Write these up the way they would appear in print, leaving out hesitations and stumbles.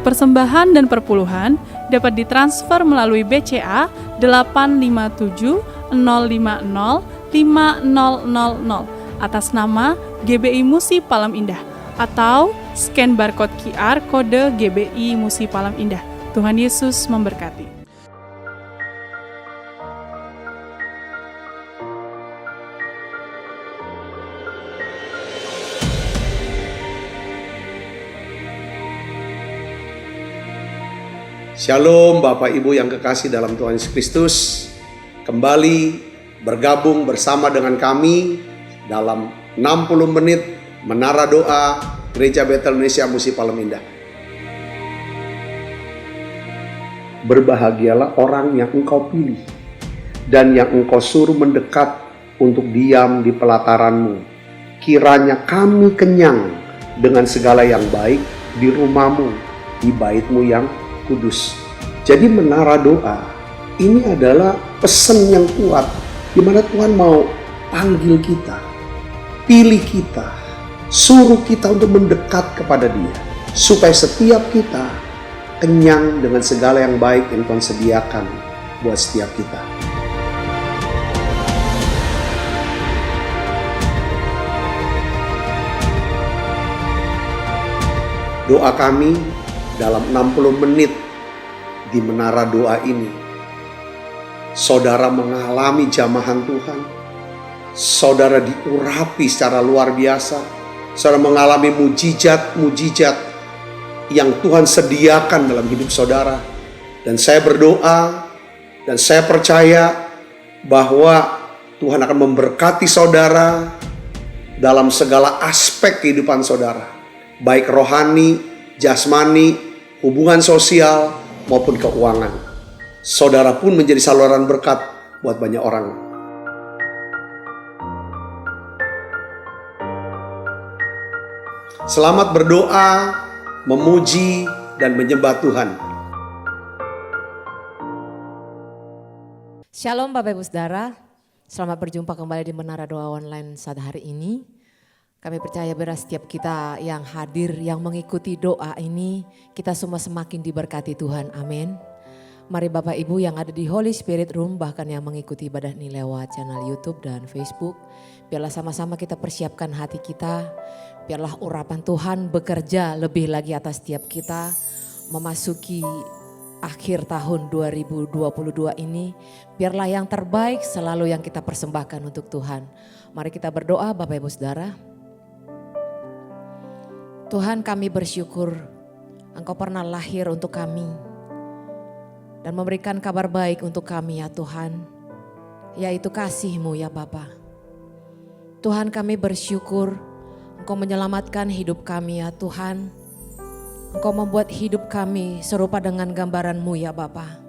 Persembahan dan perpuluhan dapat ditransfer melalui BCA 857 050 5000 atas nama GBI Musi Palam Indah atau scan barcode QR kode GBI Musi Palam Indah. Tuhan Yesus memberkati. Shalom Bapak Ibu yang kekasih dalam Tuhan Yesus Kristus. Kembali bergabung bersama dengan kami dalam 60 menit Menara Doa Gereja Betel Indonesia Musi Palam Indah. Berbahagialah orang yang engkau pilih dan yang engkau suruh mendekat untuk diam di pelataranmu. Kiranya kami kenyang dengan segala yang baik di rumahmu, di baitmu yang kudus. Jadi menara doa ini adalah pesan yang kuat di mana Tuhan mau panggil kita, pilih kita, suruh kita untuk mendekat kepada Dia supaya setiap kita kenyang dengan segala yang baik yang Tuhan sediakan buat setiap kita. Doa kami dalam 60 menit di menara doa ini, saudara mengalami jamahan Tuhan, saudara diurapi secara luar biasa, saudara mengalami mujizat-mujizat yang Tuhan sediakan dalam hidup saudara. Dan saya berdoa dan saya percaya bahwa Tuhan akan memberkati saudara dalam segala aspek kehidupan saudara, baik rohani, jasmani, hubungan sosial maupun keuangan. Saudara pun menjadi saluran berkat buat banyak orang. Selamat berdoa, memuji, dan menyembah Tuhan. Shalom Bapak Ibu Saudara, selamat berjumpa kembali di Menara Doa Online saat hari ini. Kami percaya beras setiap kita yang hadir, yang mengikuti doa ini, kita semua semakin diberkati Tuhan, amin. Mari Bapak Ibu yang ada di Holy Spirit Room, bahkan yang mengikuti ibadah ini lewat channel YouTube dan Facebook, biarlah sama-sama kita persiapkan hati kita, biarlah urapan Tuhan bekerja lebih lagi atas setiap kita, memasuki akhir tahun 2022 ini, biarlah yang terbaik selalu yang kita persembahkan untuk Tuhan. Mari kita berdoa Bapak Ibu Saudara. Tuhan, kami bersyukur Engkau pernah lahir untuk kami dan memberikan kabar baik untuk kami ya Tuhan, yaitu kasih-Mu ya Bapa. Tuhan, kami bersyukur Engkau menyelamatkan hidup kami ya Tuhan. Engkau membuat hidup kami serupa dengan gambaran-Mu ya Bapa.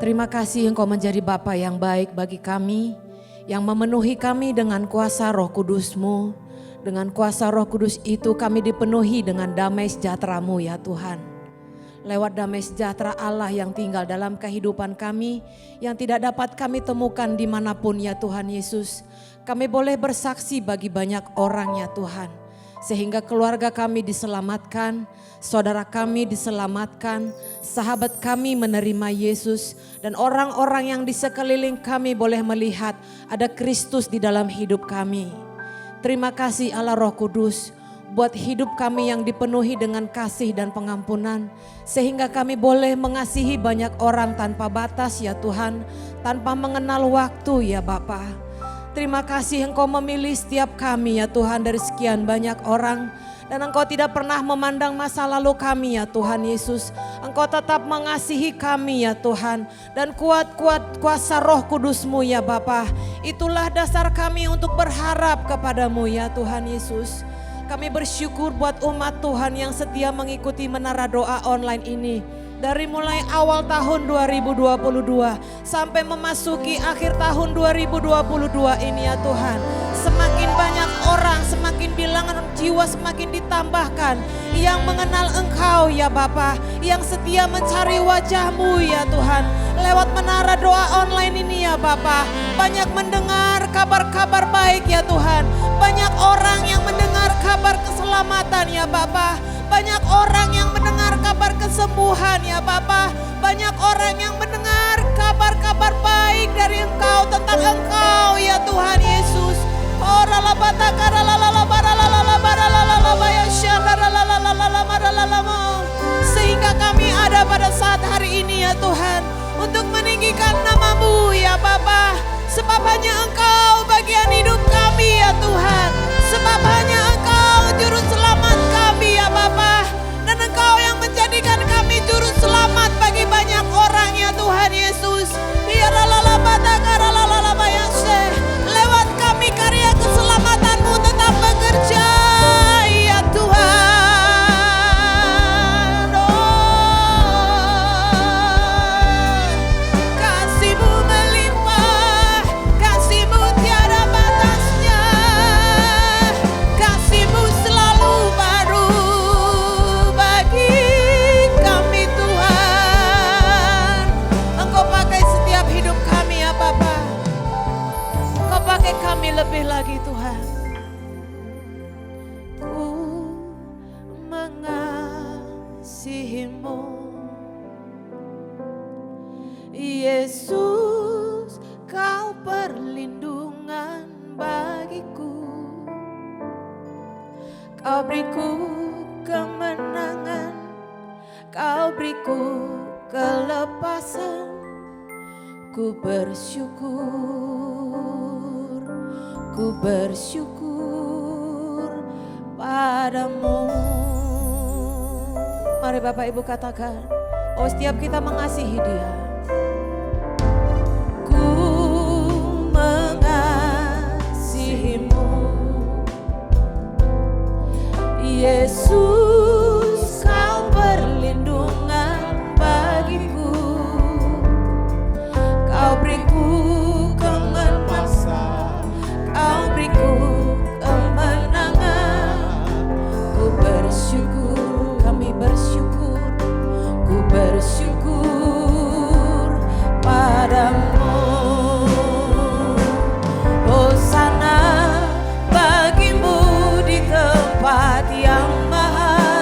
Terima kasih Engkau menjadi Bapa yang baik bagi kami, yang memenuhi kami dengan kuasa Roh Kudus-Mu. Dengan kuasa Roh Kudus itu kami dipenuhi dengan damai sejahtera-Mu ya Tuhan. Lewat damai sejahtera Allah yang tinggal dalam kehidupan kami, yang tidak dapat kami temukan dimanapun ya Tuhan Yesus. Kami boleh bersaksi bagi banyak orang ya Tuhan. Sehingga keluarga kami diselamatkan, saudara kami diselamatkan, sahabat kami menerima Yesus. Dan orang-orang yang di sekeliling kami boleh melihat ada Kristus di dalam hidup kami. Terima kasih Allah Roh Kudus buat hidup kami yang dipenuhi dengan kasih dan pengampunan. Sehingga kami boleh mengasihi banyak orang tanpa batas ya Tuhan. Tanpa mengenal waktu ya Bapa. Terima kasih Engkau memilih setiap kami ya Tuhan dari sekian banyak orang. Dan Engkau tidak pernah memandang masa lalu kami ya Tuhan Yesus. Engkau tetap mengasihi kami ya Tuhan. Dan kuat-kuat kuasa Roh Kudus-Mu ya Bapa. Itulah dasar kami untuk berharap kepadamu ya Tuhan Yesus. Kami bersyukur buat umat Tuhan yang setia mengikuti Menara Doa Online ini. Dari mulai awal tahun 2022 sampai memasuki akhir tahun 2022 ini ya Tuhan. Semakin banyak orang, semakin bilangan jiwa semakin ditambahkan yang mengenal Engkau ya Bapa, yang setia mencari wajah-Mu ya Tuhan. Lewat Menara Doa Online ini ya Bapa, banyak mendengar kabar-kabar baik ya Tuhan. Banyak orang yang mendengar kabar keselamatan ya Bapa. Banyak orang yang mendengar kabar kesembuhan ya Bapa. Banyak orang yang mendengar kabar-kabar baik dari Engkau, tentang Engkau ya Tuhan Yesus. Sehingga kami ada pada saat hari ini ya Tuhan, untuk meninggikan nama-Mu ya Bapa. Sebab hanya Engkau bagian hidup kami ya Tuhan. Sebab hanya Engkau juru selamat kami ya Bapa. Dan Engkau yang menjadikan kami juru selamat bagi banyak orang ya Tuhan Yesus. Lewat kami karya keselamatan-Mu tetap bekerja ya Tuhan. Kasih-Mu melimpah, kasih-Mu tiada batasnya. Kasih-Mu selalu baru bagi kami Tuhan. Engkau pakai setiap hidup kami ya Bapa. Engkau pakai kami lebih lagi Tuhan. Ku mengasihi-Mu Yesus, Kau perlindungan bagiku. Kau beriku kemenangan, Kau beriku kelepasan. Ku bersyukur padamu. Mari Bapak Ibu katakan, oh setiap kita mengasihi Dia. Ku mengasihi-Mu Yesus, Kau perlindungan bagiku. Kau beriku kemenangan, Kau beriku kemenangan. Ku bersyukur, kami bersyukur, ku bersyukur padamu. Hosana bagimu di tempat yang maha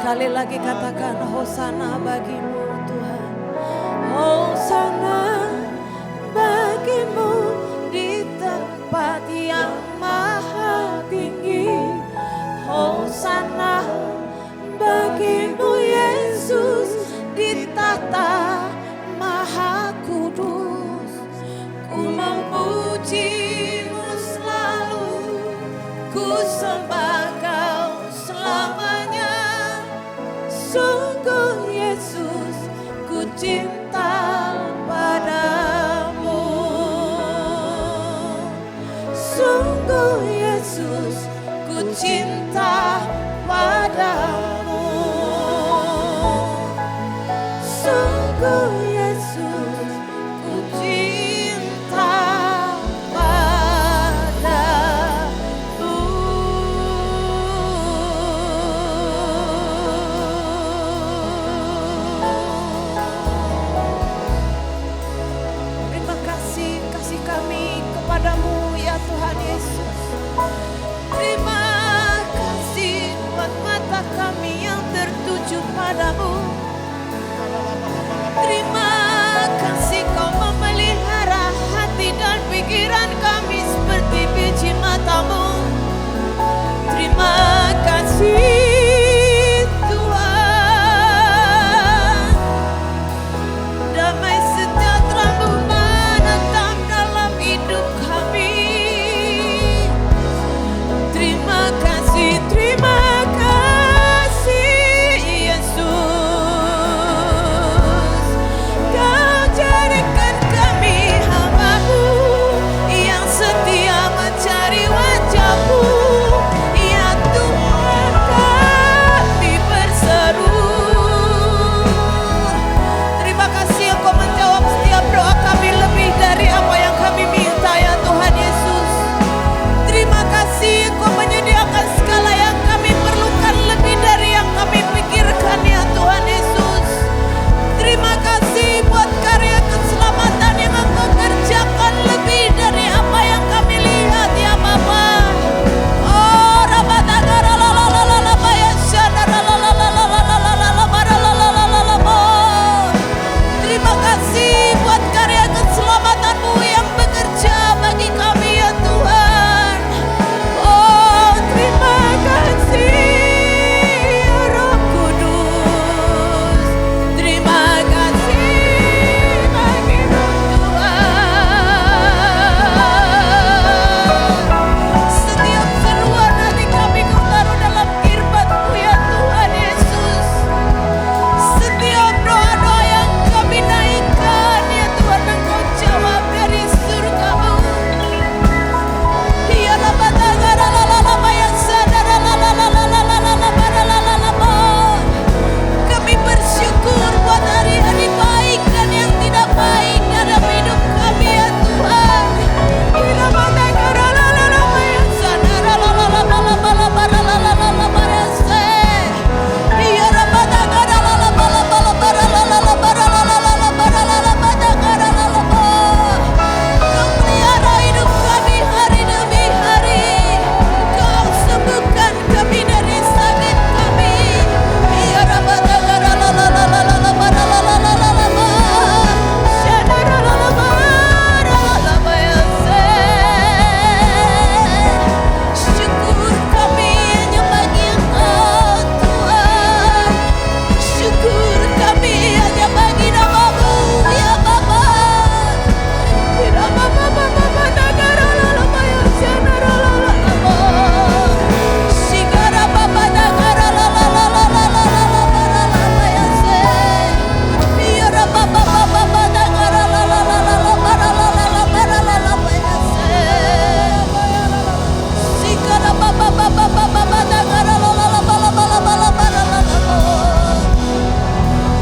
Sekali lagi katakan hosana bagimu Tuhan. Hosana bagimu di tempat yang maha tinggi. Hosana bagimu Yesus di tahta maha kudus. Ku memujimu selalu, ku sembah Kau selamanya. Sungguh Yesus ku cinta padamu. Sungguh Yesus ku cinta padamu. Sungguh Yesus ku cinta padamu. Terima kasih kasih kami kepadamu ya Tuhan Yesus. Terima kasih buat mata kami yang tertuju padamu. Terima kasih Kau memelihara hati dan pikiran kami seperti biji matamu. Terima kasih Tuhan. Damai sejahtera-Mu menetap dalam hidup kami. Terima kasih Yesus. Kau jadikan kami hamba-Mu yang setia mencari wajah-Mu. Ya Tuhan, kami berseru. Terima kasih Engkau menjawab setiap doa kami lebih dari apa yang kami minta ya Tuhan Yesus. Terima kasih Engkau menyediakan segala yang kami perlukan lebih dari yang kami pikirkan ya Tuhan Yesus. Terima kasih buat karya keselamatan yang Engkau kerjakan lebih dari apa yang kami lihat ya Bapa. Oh, rabatagara la la la la la baya syadara la la la la la la la la la bara la la la la la la. Terima kasih buat karya keselamatan-Mu yang bekerja bagi kami ya Tuhan. Oh, terima kasih ya Roh Kudus. Terima kasih bagimu Tuhan. Setiap seruan hati kami Kau taruh dalam kirbat-Mu ya Tuhan Yesus. Setiap doa-doa yang kami naikkan ya Tuhan, Engkau jawab dari surga-Mu. Ya rabatagara la la la baya sadara la la la la la la la la bara la la la la. Kami bersyukur buat hari-hari baik dan yang tidak baik dalam hidup kami ya Tuhan. Ya rabatagara la la la baya sadara la la la la la la bara la la la la bara se. Ya rabatagara la la la la la bara la la la bara la la la la bara la la batagara la la la. Kau pelihara hidup kami hari demi hari. Kau sembuhkan kami dari sakit kami. Ya rabatagara la la la la la la bara la la la la la la. Syadara la la bara la la baya se. Syukur kami hanya bagi Engkau Tuhan. Syukur kami hanya bagi nama-Mu ya Bapa. Ya Bapa Bapa Nagara la la baya syadara la la la la. Sigara Bapa Nagara la la la la la la la la bara la baya se. Ya Bapa Bapa Nagara la la la la la bara la la la bara la la baya se. Sigara Bapa Bapa Nagara la la la la la la la bara la la la.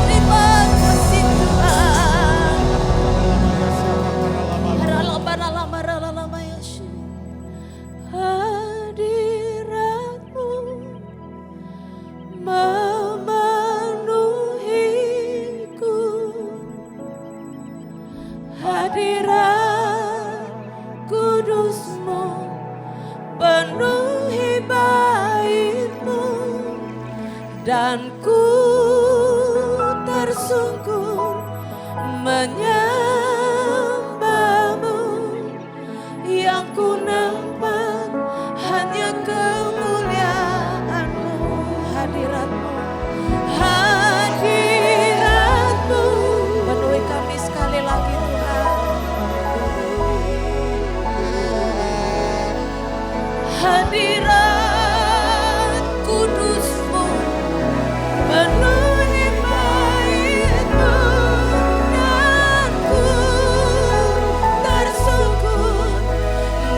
Terima kasih Tuhan. Hadirat-Mu memenuhiku. Hadirat kudus-Mu penuhi bait-Mu. dan ku tersungkur menyembahmu. Yang ku nampak hanya kemuliaan-Mu, hadirat-Mu, hadirat-Mu. Penuhi kami sekali lagi Tuhan. Hadirat kudus-Mu penuhi bait-Mu, dan ku tersungkur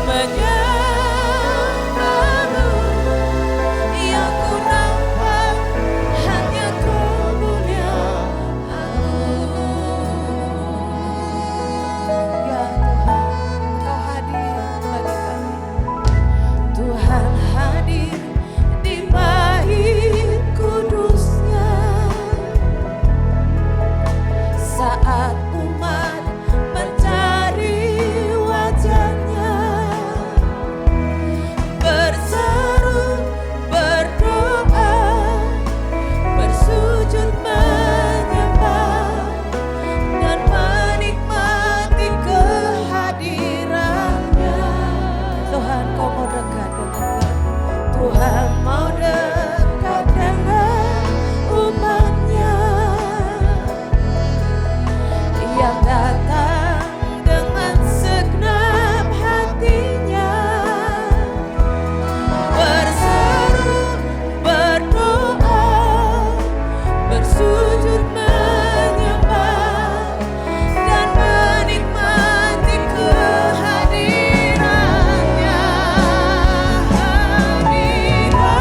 menyembahmu. Yang ku nampak hanya kemuliaan-Mu. Ya Tuhan, Engkau hadir bagi kami. Tuhan hadir di bait kudusnya saat umat mencari wajahnya, berseru, berdoa, bersujud menyembah, dan menikmati kehadirannya. Tuhan, Kau mau dekat dengan kami. Tuhan mau dekat dengan umat-Nya yang datang dengan segenap hatinya, berseru, berdoa, bersujud menyembah, dan menikmati kehadirannya. Hadirat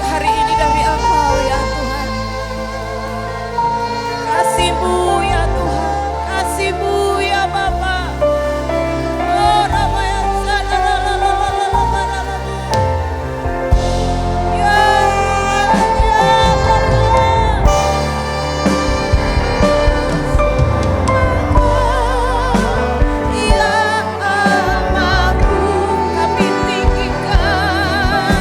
hari ini dari Engkau ya Tuhan. Kasih-Mu ya Tuhan, kasih-Mu ya Bapa. Oh Ramaya ya kami tinggikan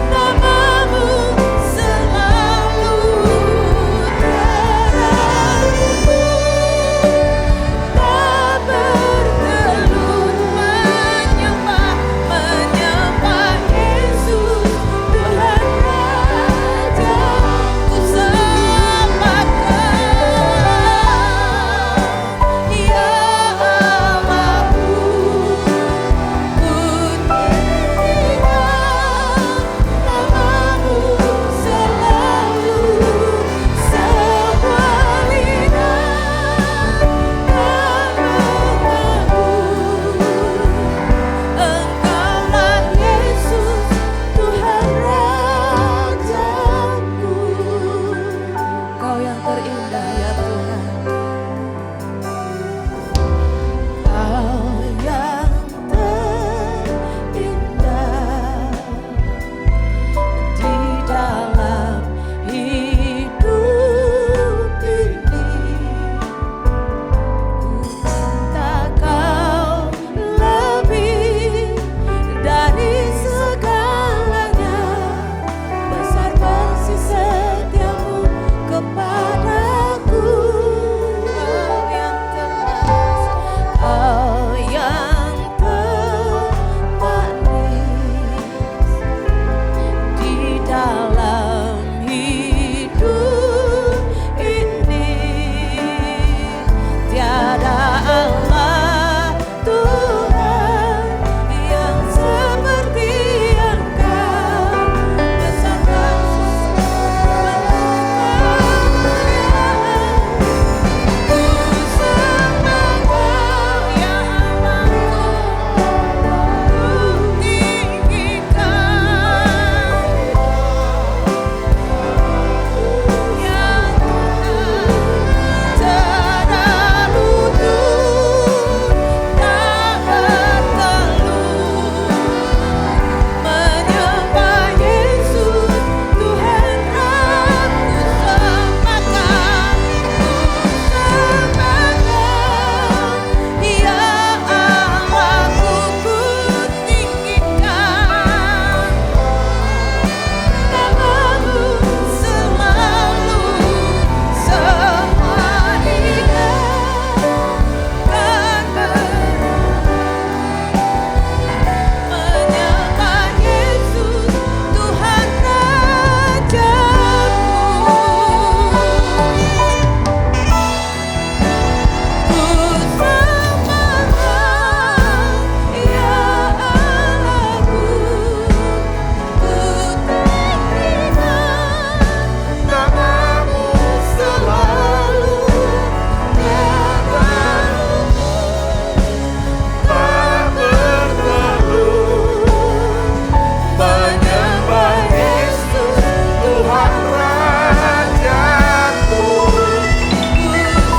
namamu selalu terangku, tak bertelut menyembah Yesus Tuhan Raja, ku sembahkan ya Allahku, ku tinggikan namamu selalu, semua lidah tak mengaku, Engkaulah Yesus Tuhan Rajaku. Kau yang terindah ya Tuhan, Kau yang terindah di dalam hidup ini. Ku cinta Kau lebih dari segalanya, besar kasih setiamu kepadaku. Kau yang termanis, Kau yang termanis di dalam hidup ini. Tiada Allah Tuhan yang seperti Engkau, besar kasih kemuliaan. Ku sembah Kau ya Allahku, ku tinggikan ya Tuhan, tiada lutut tak bertelut menyembah Yesus Tuhan Raja. Sembahkan ya Allahku, ku tinggikan namamu selalu, semua lidah kan menyembah Yesus Tuhan Rajaku. Ku sembahkan ya Allahku, ku tinggikan namamu selalu, tiada tak bertelut menyembah Yesus Tuhan Rajaku.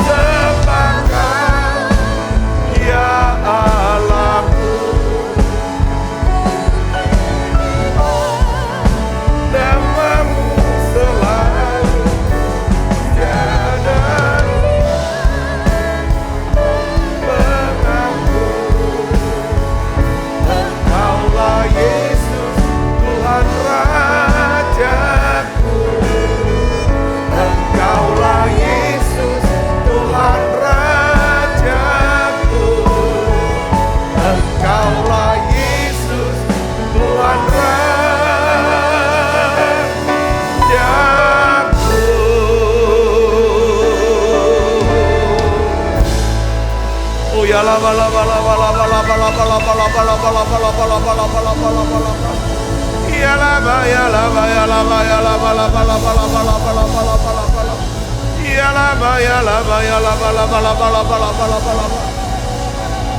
Sembahkan ya Allahku, namamu selalu, tiada mengaku, Engkaulah Yesus Tuhan Rajaku, Engkaulah Yesus Tuhan Rajaku, Engkaulah Yesus Tuhan Rajaku. Oh ya la ba la ba la ba la ba la ba la ba la ba la ba la ba la ba la ba la ba la ba la ba la ba la ba. Ya la ba ya la ba ya la ba ya la ba la ba la ba la ba la ba la ba la ba la ba la. Ya la ba ya la ba ya la ba la ba la ba la ba la ba la ba la ba.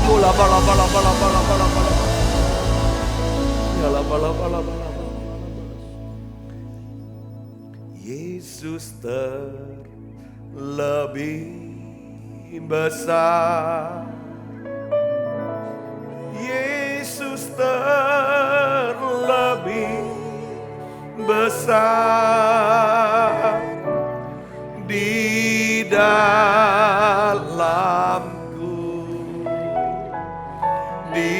Mula ba la ba la ba la ba la ba la ba la. Ya la ba la ba la ba la ba. terlebih besar. Yesus terlebih besar di dalamku, di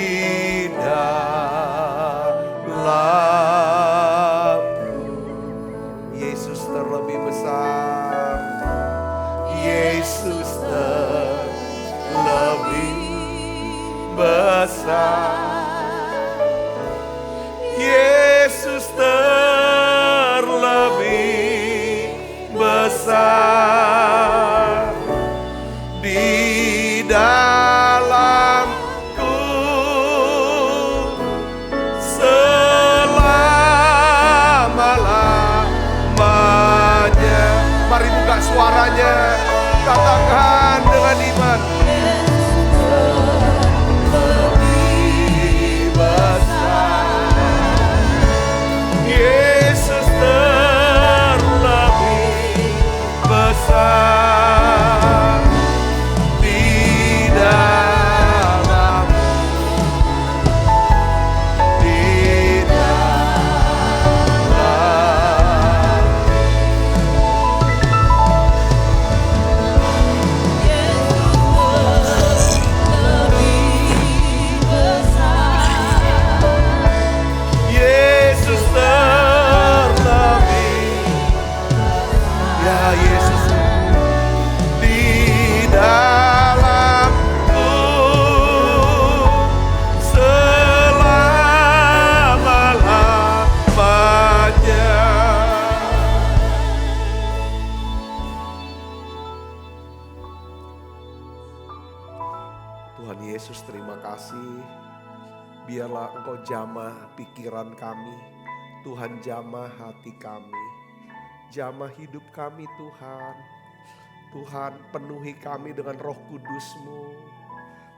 dalamku. Yesus terlebih besar, Yesus terlebih besar, Yesus terlebih besar di dalamku selama-lamanya. Mari buka suaranya, katakan dengan iman. Yesus terlebih besar di dalam, di dalam. Yesus terlebih, ya Yesus di dalamku selama-lamanya. Tuhan Yesus, terima kasih. Biarlah Engkau jamah pikiran kami, Tuhan jamah hati kami, jamah hidup kami Tuhan. Tuhan, penuhi kami dengan Roh Kudus-Mu,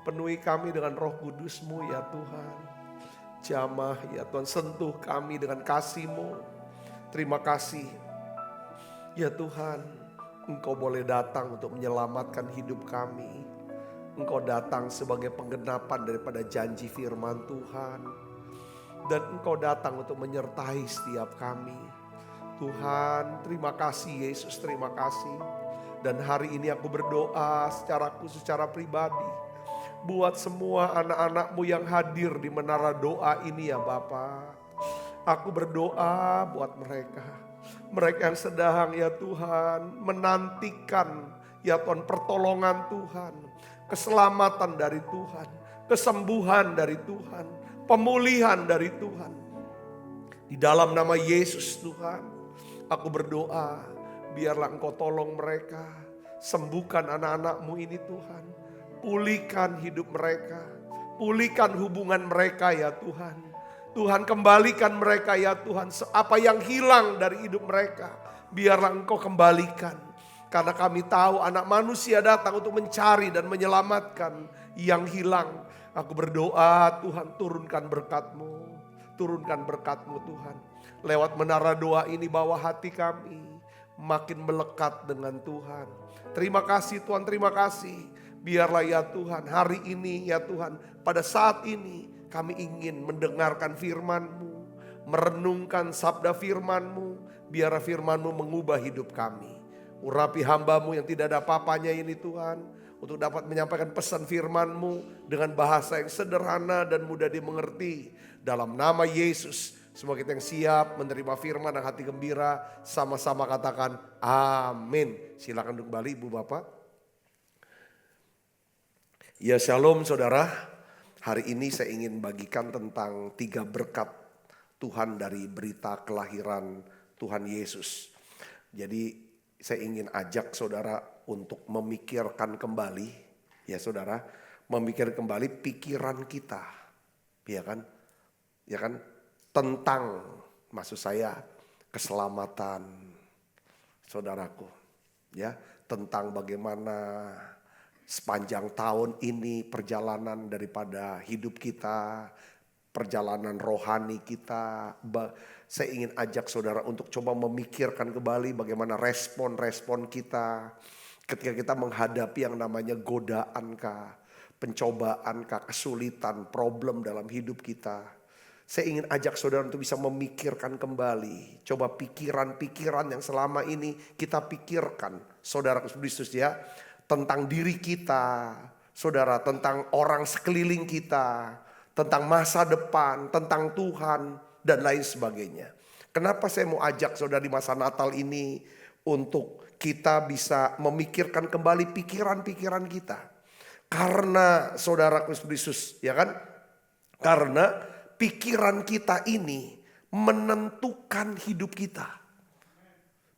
penuhi kami dengan Roh Kudus-Mu ya Tuhan. Jamah ya Tuhan, sentuh kami dengan kasih-Mu. Terima kasih ya Tuhan, Engkau boleh datang untuk menyelamatkan hidup kami. Engkau datang sebagai penggenapan daripada janji firman Tuhan. Dan Engkau datang untuk menyertai setiap kami. Tuhan, terima kasih Yesus, terima kasih. Dan hari ini aku berdoa secara khusus, secara pribadi. Buat semua anak-anak-Mu yang hadir di menara doa ini ya Bapa. Aku berdoa buat mereka. Mereka yang sedang ya Tuhan menantikan ya Tuhan pertolongan Tuhan. Keselamatan dari Tuhan, kesembuhan dari Tuhan, pemulihan dari Tuhan. Di dalam nama Yesus Tuhan, aku berdoa, biarlah Engkau tolong mereka, sembuhkan anak-anak-Mu ini Tuhan. Pulihkan hidup mereka, pulihkan hubungan mereka ya Tuhan. Tuhan, kembalikan mereka ya Tuhan, apa yang hilang dari hidup mereka, biarlah Engkau kembalikan. Karena kami tahu anak manusia datang untuk mencari dan menyelamatkan yang hilang. Aku berdoa Tuhan, turunkan berkat-Mu. Turunkan berkat-Mu Tuhan. Lewat menara doa ini bawa hati kami makin melekat dengan Tuhan. Terima kasih Tuhan, terima kasih. Biarlah ya Tuhan hari ini ya Tuhan, pada saat ini kami ingin mendengarkan firman-Mu. Merenungkan sabda firman-Mu. Biarlah firman-Mu mengubah hidup kami. Urapi hamba-Mu yang tidak ada apa-apanya ini Tuhan, untuk dapat menyampaikan pesan firman-Mu dengan bahasa yang sederhana dan mudah dimengerti. Dalam nama Yesus, semua kita yang siap menerima firman dan hati gembira, sama-sama katakan amin. Silakan duduk kembali Ibu Bapak. Ya shalom saudara, hari ini saya ingin bagikan tentang 3 berkat Tuhan dari berita kelahiran Tuhan Yesus. Jadi saya ingin ajak saudara untuk memikirkan kembali, ya saudara, memikirkan kembali pikiran kita, ya kan, tentang, maksud saya, keselamatan saudaraku, ya, tentang bagaimana sepanjang tahun ini perjalanan daripada hidup kita, perjalanan rohani kita. Saya ingin ajak saudara untuk coba memikirkan kembali bagaimana respon-respon kita ketika kita menghadapi yang namanya godaan kah, pencobaan kah, kesulitan, problem dalam hidup kita. Saya ingin ajak saudara untuk bisa memikirkan kembali. Coba pikiran-pikiran yang selama ini kita pikirkan, saudara Kristus ya, tentang diri kita, saudara, tentang orang sekeliling kita, tentang masa depan, tentang Tuhan, dan lain sebagainya. Kenapa saya mau ajak saudara di masa Natal ini untuk kita bisa memikirkan kembali pikiran-pikiran kita. Karena saudara Kristus, ya kan? Karena pikiran kita ini menentukan hidup kita.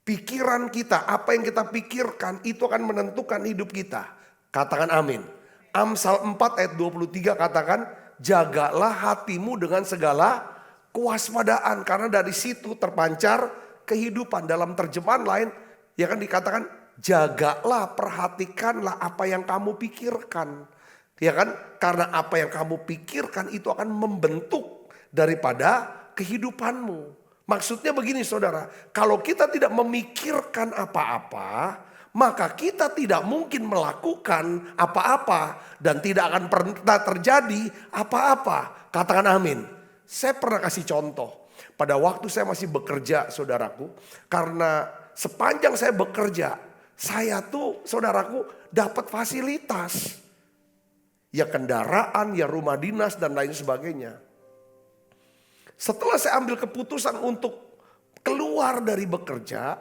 Pikiran kita, apa yang kita pikirkan itu akan menentukan hidup kita. Katakan amin. Amsal 4 ayat 23 katakan, jagalah hatimu dengan segala kewaspadaan. Karena dari situ terpancar kehidupan. Dalam terjemahan lain, ya kan dikatakan, jagalah, perhatikanlah apa yang kamu pikirkan. Ya kan? Karena apa yang kamu pikirkan itu akan membentuk daripada kehidupanmu. Maksudnya begini saudara, kalau kita tidak memikirkan apa-apa, maka kita tidak mungkin melakukan apa-apa dan tidak akan pernah terjadi apa-apa. Katakan amin. Saya pernah kasih contoh. Pada waktu saya masih bekerja saudaraku, karena sepanjang saya bekerja, saya tuh saudaraku dapat fasilitas. Ya kendaraan, ya rumah dinas dan lain sebagainya. Setelah saya ambil keputusan untuk keluar dari bekerja,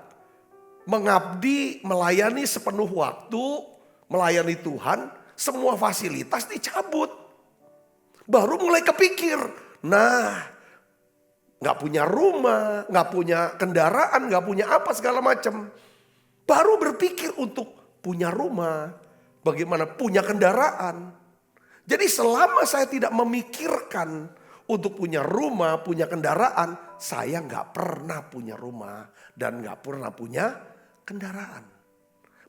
mengabdi, melayani sepenuh waktu, melayani Tuhan, semua fasilitas dicabut. Baru mulai kepikir, gak punya rumah, gak punya kendaraan, gak punya apa segala macam. Baru berpikir untuk punya rumah, bagaimana punya kendaraan. Jadi selama saya tidak memikirkan untuk punya rumah, punya kendaraan, saya gak pernah punya rumah dan gak pernah punya kendaraan.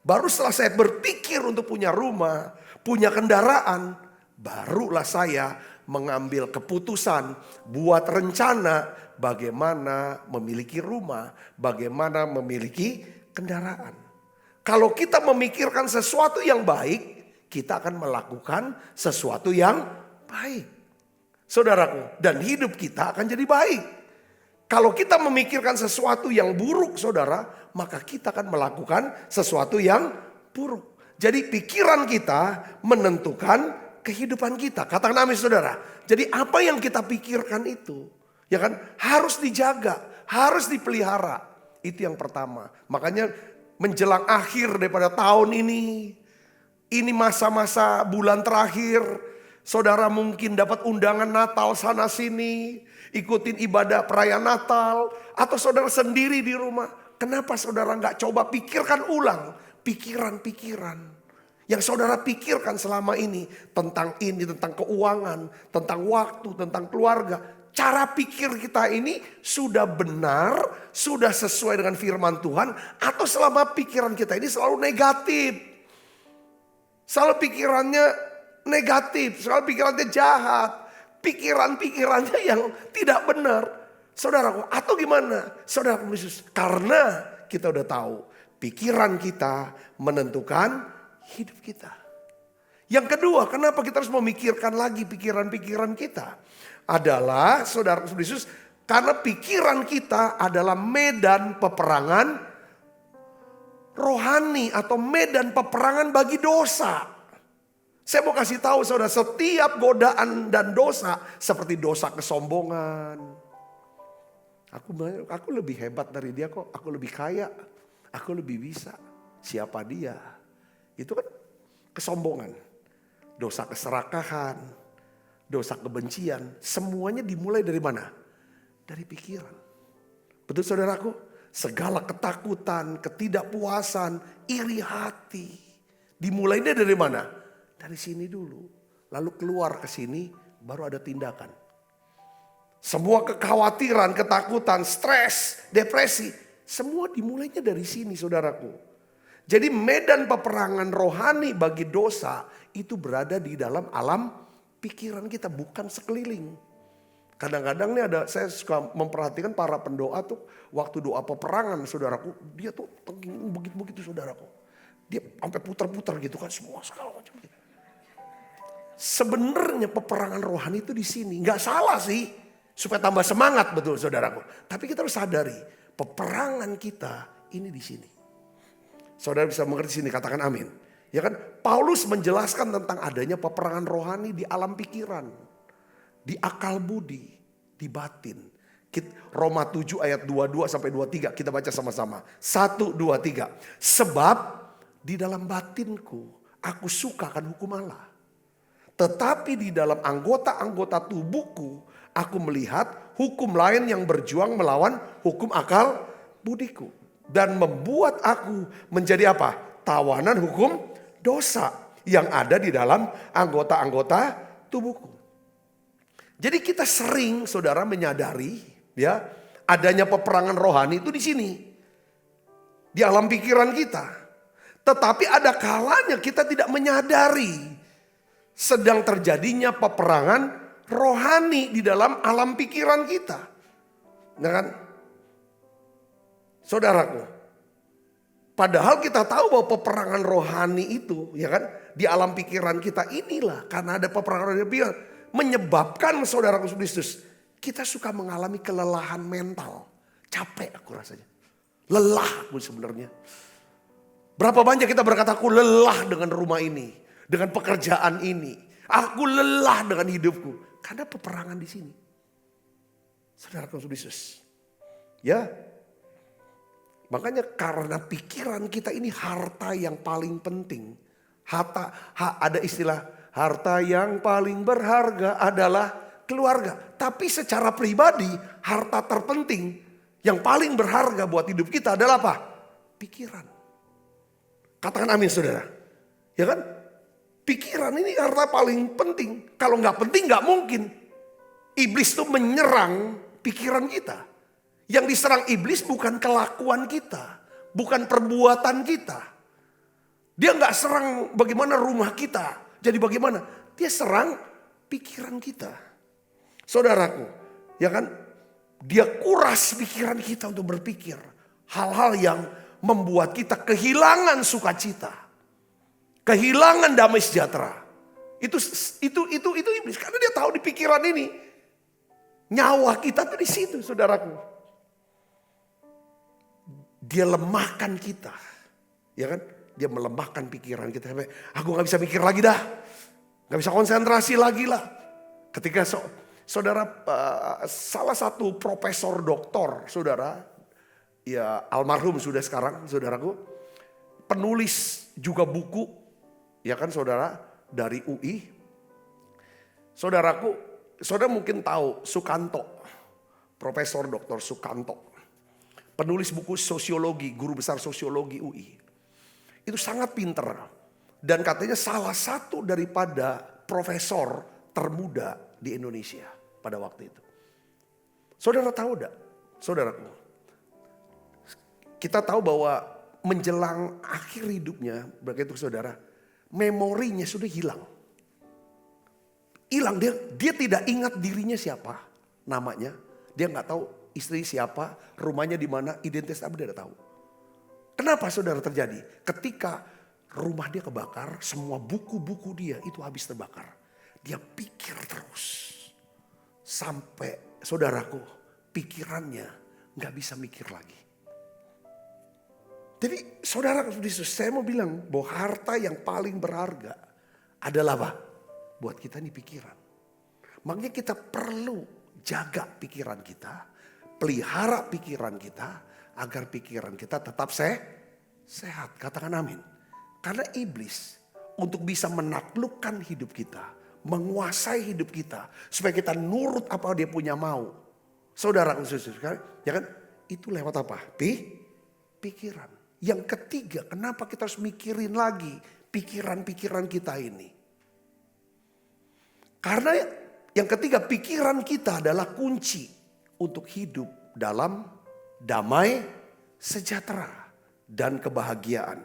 Baru setelah saya berpikir untuk punya rumah, punya kendaraan, barulah saya mengambil keputusan buat rencana bagaimana memiliki rumah, bagaimana memiliki kendaraan. Kalau kita memikirkan sesuatu yang baik, kita akan melakukan sesuatu yang baik. Saudaraku, dan hidup kita akan jadi baik. Kalau kita memikirkan sesuatu yang buruk saudara, maka kita akan melakukan sesuatu yang buruk. Jadi pikiran kita menentukan kehidupan kita. Katakan amin saudara. Jadi apa yang kita pikirkan itu, ya kan, harus dijaga, harus dipelihara. Itu yang pertama. Makanya menjelang akhir daripada tahun ini masa-masa bulan terakhir, saudara mungkin dapat undangan Natal sana sini, ikutin ibadah perayaan Natal, atau saudara sendiri di rumah. Kenapa saudara nggak coba pikirkan ulang pikiran-pikiran yang saudara pikirkan selama ini, tentang keuangan, tentang waktu, tentang keluarga. Cara pikir kita ini sudah benar, sudah sesuai dengan firman Tuhan, atau selama pikiran kita ini selalu negatif. Selalu pikirannya negatif, selalu pikirannya jahat, pikiran-pikirannya yang tidak benar. Saudaraku, atau gimana? Saudaraku Yesus, karena kita udah tahu pikiran kita menentukan hidup kita. Yang kedua, kenapa kita harus memikirkan lagi pikiran-pikiran kita? Adalah, saudara Yesus, karena pikiran kita adalah medan peperangan rohani atau medan peperangan bagi dosa. Saya mau kasih tahu saudara, setiap godaan dan dosa seperti dosa kesombongan. Aku lebih hebat dari dia kok, aku lebih kaya, aku lebih bisa. Siapa dia? Itu kan kesombongan, dosa keserakahan, dosa kebencian. Semuanya dimulai dari mana? Dari pikiran. Betul saudaraku? Segala ketakutan, ketidakpuasan, iri hati. Dimulainya dari mana? Dari sini dulu. Lalu keluar ke sini, baru ada tindakan. Semua kekhawatiran, ketakutan, stres, depresi. Semua dimulainya dari sini saudaraku. Jadi medan peperangan rohani bagi dosa itu berada di dalam alam pikiran kita, bukan sekeliling. Kadang-kadang nih saya suka memperhatikan para pendoa tuh waktu doa peperangan saudaraku, dia tuh begitu saudaraku. Dia sampai putar-putar gitu kan, semua segala macam gitu. Sebenarnya peperangan rohani itu di sini, nggak salah sih, supaya tambah semangat betul saudaraku. Tapi kita harus sadari, peperangan kita ini di sini. Saudara bisa mengerti sini, katakan amin. Ya kan, Paulus menjelaskan tentang adanya peperangan rohani di alam pikiran, di akal budi, di batin. Roma 7 ayat 22 sampai 23 kita baca sama-sama. 1, 2, 3. Sebab di dalam batinku aku suka akan hukum Allah. Tetapi di dalam anggota-anggota tubuhku aku melihat hukum lain yang berjuang melawan hukum akal budiku. Dan membuat aku menjadi apa? Tawanan hukum dosa yang ada di dalam anggota-anggota tubuhku. Jadi kita sering saudara menyadari ya adanya peperangan rohani itu di sini. Di alam pikiran kita. Tetapi ada kalanya kita tidak menyadari sedang terjadinya peperangan rohani di dalam alam pikiran kita. Nah kan? Saudaraku, padahal kita tahu bahwa peperangan rohani itu ya kan di alam pikiran kita inilah karena ada peperangan rohani menyebabkan saudaraku Kristus kita suka mengalami kelelahan mental, capek aku rasanya, lelah aku sebenarnya. Berapa banyak kita berkata aku lelah dengan rumah ini, dengan pekerjaan ini, aku lelah dengan hidupku karena peperangan di sini, saudaraku Kristus, ya. Makanya karena pikiran kita ini harta yang paling penting. Ada istilah harta yang paling berharga adalah keluarga. Tapi secara pribadi harta terpenting yang paling berharga buat hidup kita adalah apa? Pikiran. Katakan amin saudara. Ya kan? Pikiran ini harta paling penting. Kalau nggak penting nggak mungkin. Iblis tuh menyerang pikiran kita. Yang diserang iblis bukan kelakuan kita, bukan perbuatan kita. Dia nggak serang bagaimana rumah kita, jadi bagaimana? Dia serang pikiran kita. Saudaraku, ya kan? Dia kuras pikiran kita untuk berpikir hal-hal yang membuat kita kehilangan sukacita, kehilangan damai sejahtera. Itu iblis karena dia tahu di pikiran ini nyawa kita tuh di situ, saudaraku. Dia lemahkan kita, ya kan? Dia melemahkan pikiran kita. Aku nggak bisa mikir lagi dah, nggak bisa konsentrasi lagi lah. Ketika saudara salah satu profesor doktor, saudara, ya almarhum sudah sekarang, saudaraku, penulis juga buku, ya kan saudara dari UI. Saudaraku, saudara mungkin tahu Sukanto, Profesor Dr. Sukanto. Penulis buku sosiologi, guru besar sosiologi UI. Itu sangat pinter. Dan katanya salah satu daripada profesor termuda di Indonesia pada waktu itu. Saudara tahu enggak? Saudaraku. Kita tahu bahwa menjelang akhir hidupnya, begitu saudara, memorinya sudah hilang. Hilang, dia tidak ingat dirinya siapa, namanya. Dia nggak tahu istri siapa, rumahnya di mana, identitas apa dia tidak tahu. Kenapa saudara terjadi? Ketika rumah dia kebakar, semua buku-buku dia itu habis terbakar. Dia pikir terus. Sampai saudaraku, pikirannya nggak bisa mikir lagi. Jadi saudara Yesus, saya mau bilang bahwa harta yang paling berharga adalah apa? Buat kita ini pikiran. Makanya kita perlu jaga pikiran kita. Pelihara pikiran kita agar pikiran kita tetap sehat. Katakan amin. Karena iblis untuk bisa menaklukkan hidup kita, menguasai hidup kita supaya kita nurut apa dia punya mau. Saudara ya kan? Itu lewat apa? Pikiran. Yang ketiga, kenapa kita harus mikirin lagi pikiran-pikiran kita ini? Karena yang ketiga, pikiran kita adalah kunci untuk hidup dalam damai, sejahtera, dan kebahagiaan.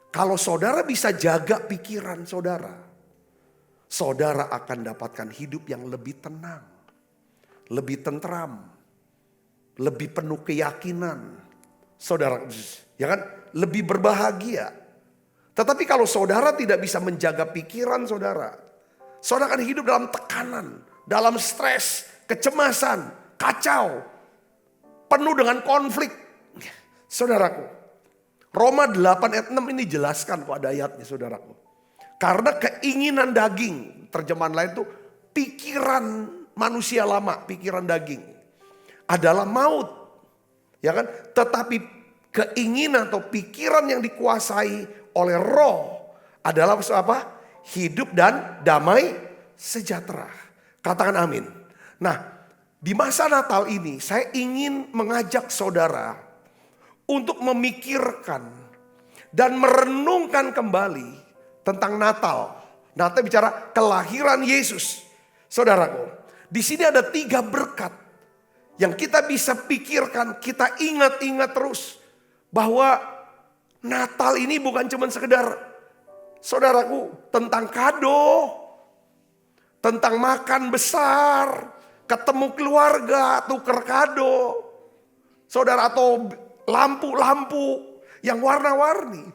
Kalau saudara bisa jaga pikiran saudara, saudara akan dapatkan hidup yang lebih tenang. lebih tentram, lebih penuh keyakinan. Saudara, ya kan? Lebih berbahagia. Tetapi kalau saudara tidak bisa menjaga pikiran saudara akan hidup dalam tekanan, dalam stres, kecemasan, kacau, penuh dengan konflik. Saudaraku, Roma 8 ayat 6 ini jelaskan kok ada ayatnya saudaraku. Karena keinginan daging, terjemahan lain itu pikiran manusia lama, pikiran daging adalah maut. Ya kan? Tetapi keinginan atau pikiran yang dikuasai oleh roh adalah apa? Hidup dan damai sejahtera. Katakan amin. Nah, di masa Natal ini saya ingin mengajak saudara untuk memikirkan dan merenungkan kembali tentang Natal. Natal bicara kelahiran Yesus. Saudaraku, di sini ada 3 berkat yang kita bisa pikirkan, kita ingat-ingat terus. Bahwa Natal ini bukan cuma sekedar, saudaraku, tentang kado, tentang makan besar, ketemu keluarga, tuker kado, saudara, atau lampu-lampu yang warna-warni.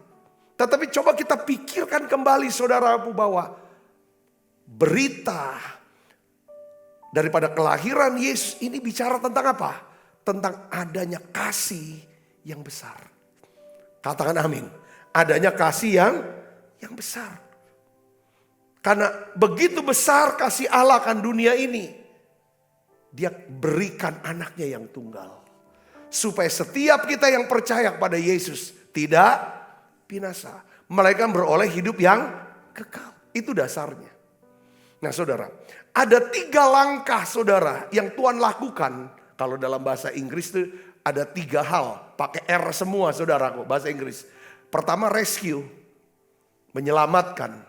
Tetapi coba kita pikirkan kembali saudaraku bahwa berita daripada kelahiran Yesus ini bicara tentang apa? Tentang adanya kasih yang besar. Katakan amin. Adanya kasih yang besar. Karena begitu besar kasih Allah akan dunia ini, Dia berikan anaknya yang tunggal. Supaya setiap kita yang percaya kepada Yesus tidak binasa, melainkan beroleh hidup yang kekal. Itu dasarnya. Nah saudara, ada 3 langkah saudara yang Tuhan lakukan. Kalau dalam bahasa Inggris itu ada 3 hal. Pakai R semua saudaraku, bahasa Inggris. Pertama rescue, menyelamatkan.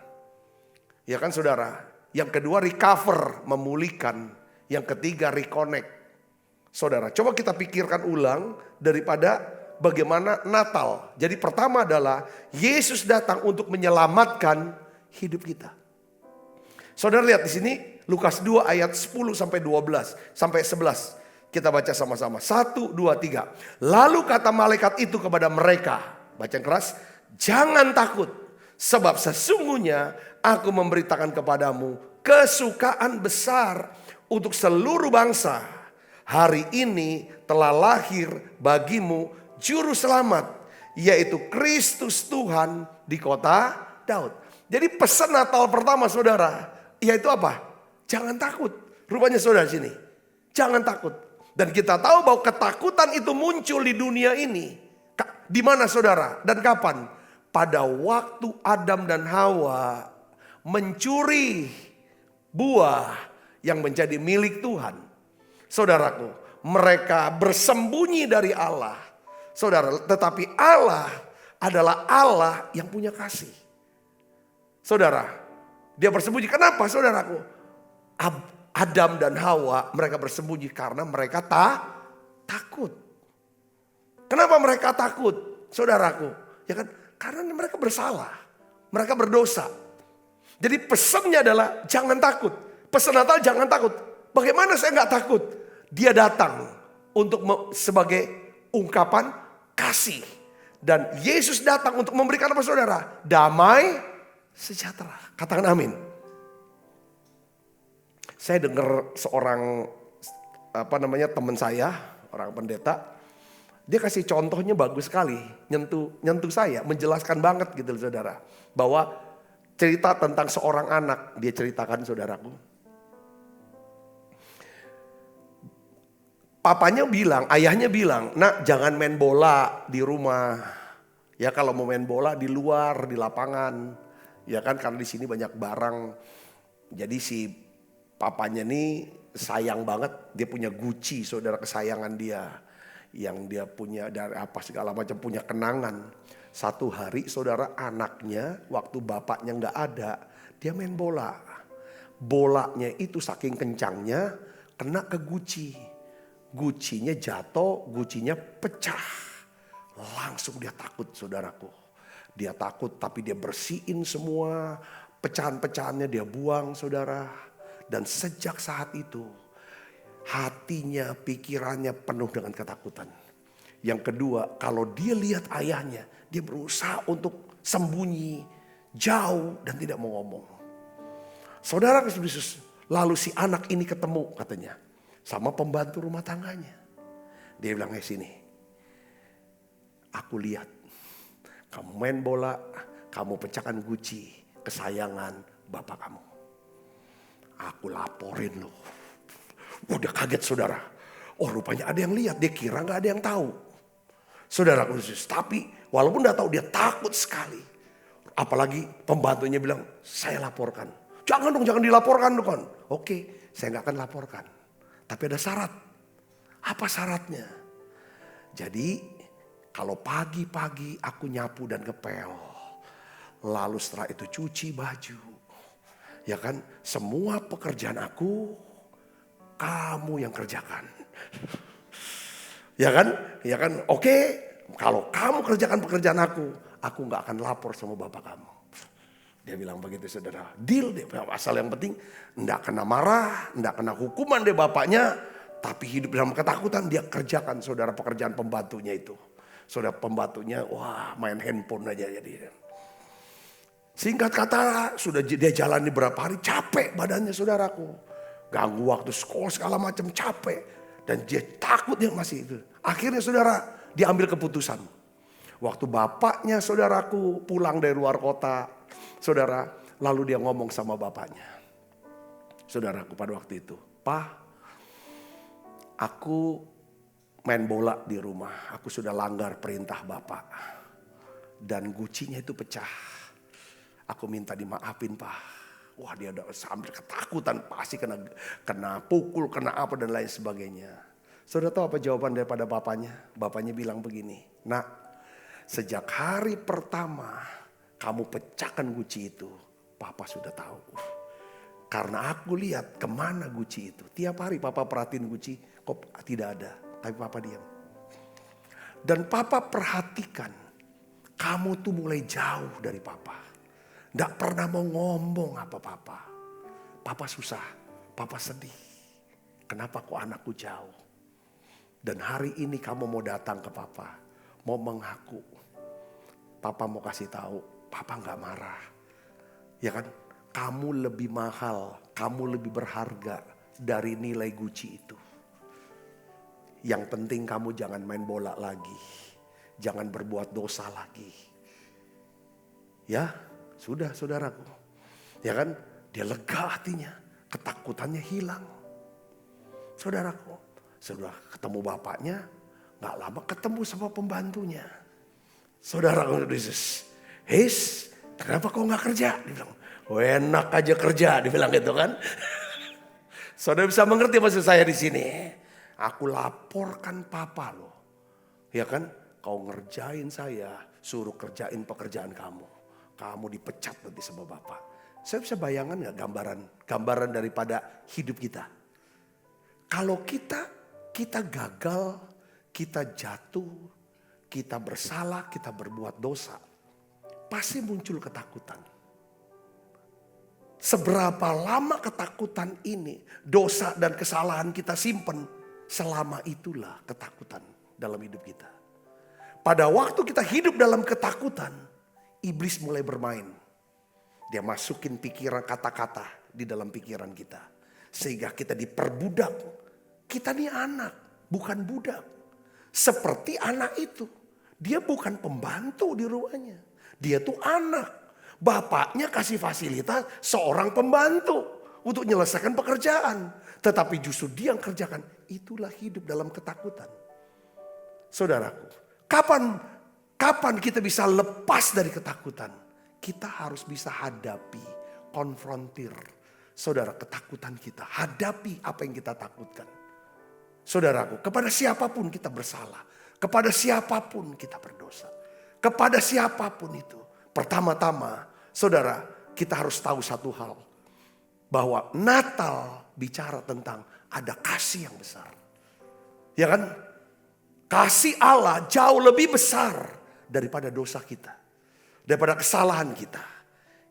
Ya kan saudara. Yang kedua recover, memulihkan. Yang ketiga reconnect. Saudara, coba kita pikirkan ulang daripada bagaimana Natal. Jadi pertama adalah Yesus datang untuk menyelamatkan hidup kita. Saudara lihat di sini Lukas 2 ayat 10 sampai 12 sampai 11. Kita baca sama-sama. 1, 2, 3. Lalu kata malaikat itu kepada mereka. Baca yang keras. Jangan takut. Sebab sesungguhnya aku memberitakan kepadamu kesukaan besar untuk seluruh bangsa. Hari ini telah lahir bagimu juru selamat. Yaitu Kristus Tuhan di kota Daud. Jadi pesan Natal pertama saudara. Yaitu apa? Jangan takut. Rupanya saudara sini. Jangan takut. Dan kita tahu bahwa ketakutan itu muncul di dunia ini. Di mana saudara? Dan kapan? Pada waktu Adam dan Hawa mencuri buah yang menjadi milik Tuhan. Saudaraku, mereka bersembunyi dari Allah. Saudara, tetapi Allah adalah Allah yang punya kasih. Saudara, Dia bersembunyi. Kenapa saudaraku? Adam dan Hawa mereka bersembunyi karena mereka takut. Kenapa mereka takut? Saudaraku, ya kan? Karena mereka bersalah. Mereka berdosa. Jadi pesannya adalah jangan takut. Pesan Natal jangan takut. Bagaimana saya nggak takut? Dia datang untuk sebagai ungkapan kasih. Dan Yesus datang untuk memberikan apa saudara? Damai sejahtera. Katakan amin. Saya dengar seorang teman saya, orang pendeta, dia kasih contohnya bagus sekali, nyentuh saya, menjelaskan banget gitu saudara, bahwa cerita tentang seorang anak dia ceritakan saudaraku. Papanya bilang, ayahnya bilang, nak jangan main bola di rumah, ya kalau mau main bola di luar di lapangan, ya kan karena di sini banyak barang, jadi si papanya nih sayang banget, dia punya Gucci saudara kesayangan dia. Yang dia punya dari apa segala macam, punya kenangan. Satu hari saudara anaknya waktu bapaknya gak ada, dia main bola. Bolanya itu saking kencangnya kena ke Gucci. Guccinya jatuh, Guccinya pecah. Langsung dia takut saudaraku. Dia takut tapi dia bersihin semua. Pecahan-pecahannya dia buang saudara. Dan sejak saat itu hatinya, pikirannya penuh dengan ketakutan. Yang kedua, kalau dia lihat ayahnya, dia berusaha untuk sembunyi, jauh dan tidak mau ngomong. Saudara Yesus, lalu si anak ini ketemu katanya sama pembantu rumah tangganya. Dia bilang, sini, aku lihat kamu main bola, kamu pecahkan guci kesayangan bapak kamu. Aku laporin loh. Udah kaget saudara. Oh rupanya ada yang lihat, dia kira gak ada yang tahu. Saudara Yesus, tapi walaupun udah tahu dia takut sekali. Apalagi pembantunya bilang, saya laporkan. Jangan dong, jangan dilaporkan dong. Oke, saya gak akan laporkan. Tapi ada syarat. Apa syaratnya? Jadi kalau pagi-pagi aku nyapu dan ngepel. Lalu setelah itu cuci baju. Ya kan, semua pekerjaan aku kamu yang kerjakan. Ya kan, oke. Kalau kamu kerjakan pekerjaan aku gak akan lapor sama bapak kamu. Dia bilang begitu saudara. Deal deh, asal yang penting enggak kena marah, enggak kena hukuman deh bapaknya. Tapi hidup dalam ketakutan dia kerjakan saudara pekerjaan pembantunya itu. Saudara pembantunya wah main handphone aja jadi. Singkat kata sudah dia jalani berapa hari capek badannya saudaraku. Ganggu waktu sekolah segala macam capek. Dan dia takut dia masih itu. Akhirnya saudara diambil keputusan. Waktu bapaknya saudaraku pulang dari luar kota. Saudara lalu dia ngomong sama bapaknya. Saudaraku pada waktu itu. Pak, aku main bola di rumah. Aku sudah langgar perintah bapak. Dan gucinya itu pecah. Aku minta dimaafin pak. Wah dia udah sambil ketakutan. Pasti kena pukul, kena apa dan lain sebagainya. Saudara tahu apa jawaban daripada bapaknya? Bapaknya bilang begini. Nak, sejak hari pertama kamu pecahkan guci itu. Papa sudah tahu. Karena aku lihat kemana guci itu. Tiap hari papa perhatiin guci. Kok tidak ada. Tapi papa diam. Dan papa perhatikan. Kamu tuh mulai jauh dari papa. Nggak pernah mau ngomong apa-apa. Papa susah, papa sedih. Kenapa kok anakku jauh? Dan hari ini kamu mau datang ke papa. Mau mengaku. Papa mau kasih tahu, papa nggak marah. Ya kan, kamu lebih mahal, kamu lebih berharga dari nilai guci itu. Yang penting kamu jangan main bola lagi. Jangan berbuat dosa lagi. Ya. Sudah saudaraku. Ya kan. Dia lega hatinya. Ketakutannya hilang. Saudaraku. Sudah ketemu bapaknya. Gak lama ketemu sama pembantunya. Saudaraku Yesus. His. Kenapa kau gak kerja? Dia bilang. Enak aja kerja. Dia bilang gitu kan. Saudara bisa mengerti maksud saya di sini. Aku laporkan papa loh. Ya kan. Kau ngerjain saya. Suruh kerjain pekerjaan kamu. Kamu dipecat nanti sama bapak. Saya bisa bayangkan gak gambaran daripada hidup kita. Kalau kita gagal, kita jatuh, kita bersalah, kita berbuat dosa. Pasti muncul ketakutan. Seberapa lama ketakutan ini, dosa dan kesalahan kita simpen. Selama itulah ketakutan dalam hidup kita. Pada waktu kita hidup dalam ketakutan, iblis mulai bermain. Dia masukin pikiran kata-kata di dalam pikiran kita. Sehingga kita diperbudak. Kita ini anak, bukan budak. Seperti anak itu. Dia bukan pembantu di rumahnya. Dia tuh anak. Bapaknya kasih fasilitas seorang pembantu. Untuk menyelesaikan pekerjaan. Tetapi justru dia yang kerjakan. Itulah hidup dalam ketakutan. Saudaraku, Kapan kita bisa lepas dari ketakutan? Kita harus bisa hadapi, konfrontir. Saudara, ketakutan kita. Hadapi apa yang kita takutkan. Saudaraku, kepada siapapun kita bersalah. Kepada siapapun kita berdosa. Kepada siapapun itu. Pertama-tama, saudara, kita harus tahu satu hal. Bahwa Natal bicara tentang ada kasih yang besar. Ya kan? Kasih Allah jauh lebih besar daripada dosa kita. Daripada kesalahan kita.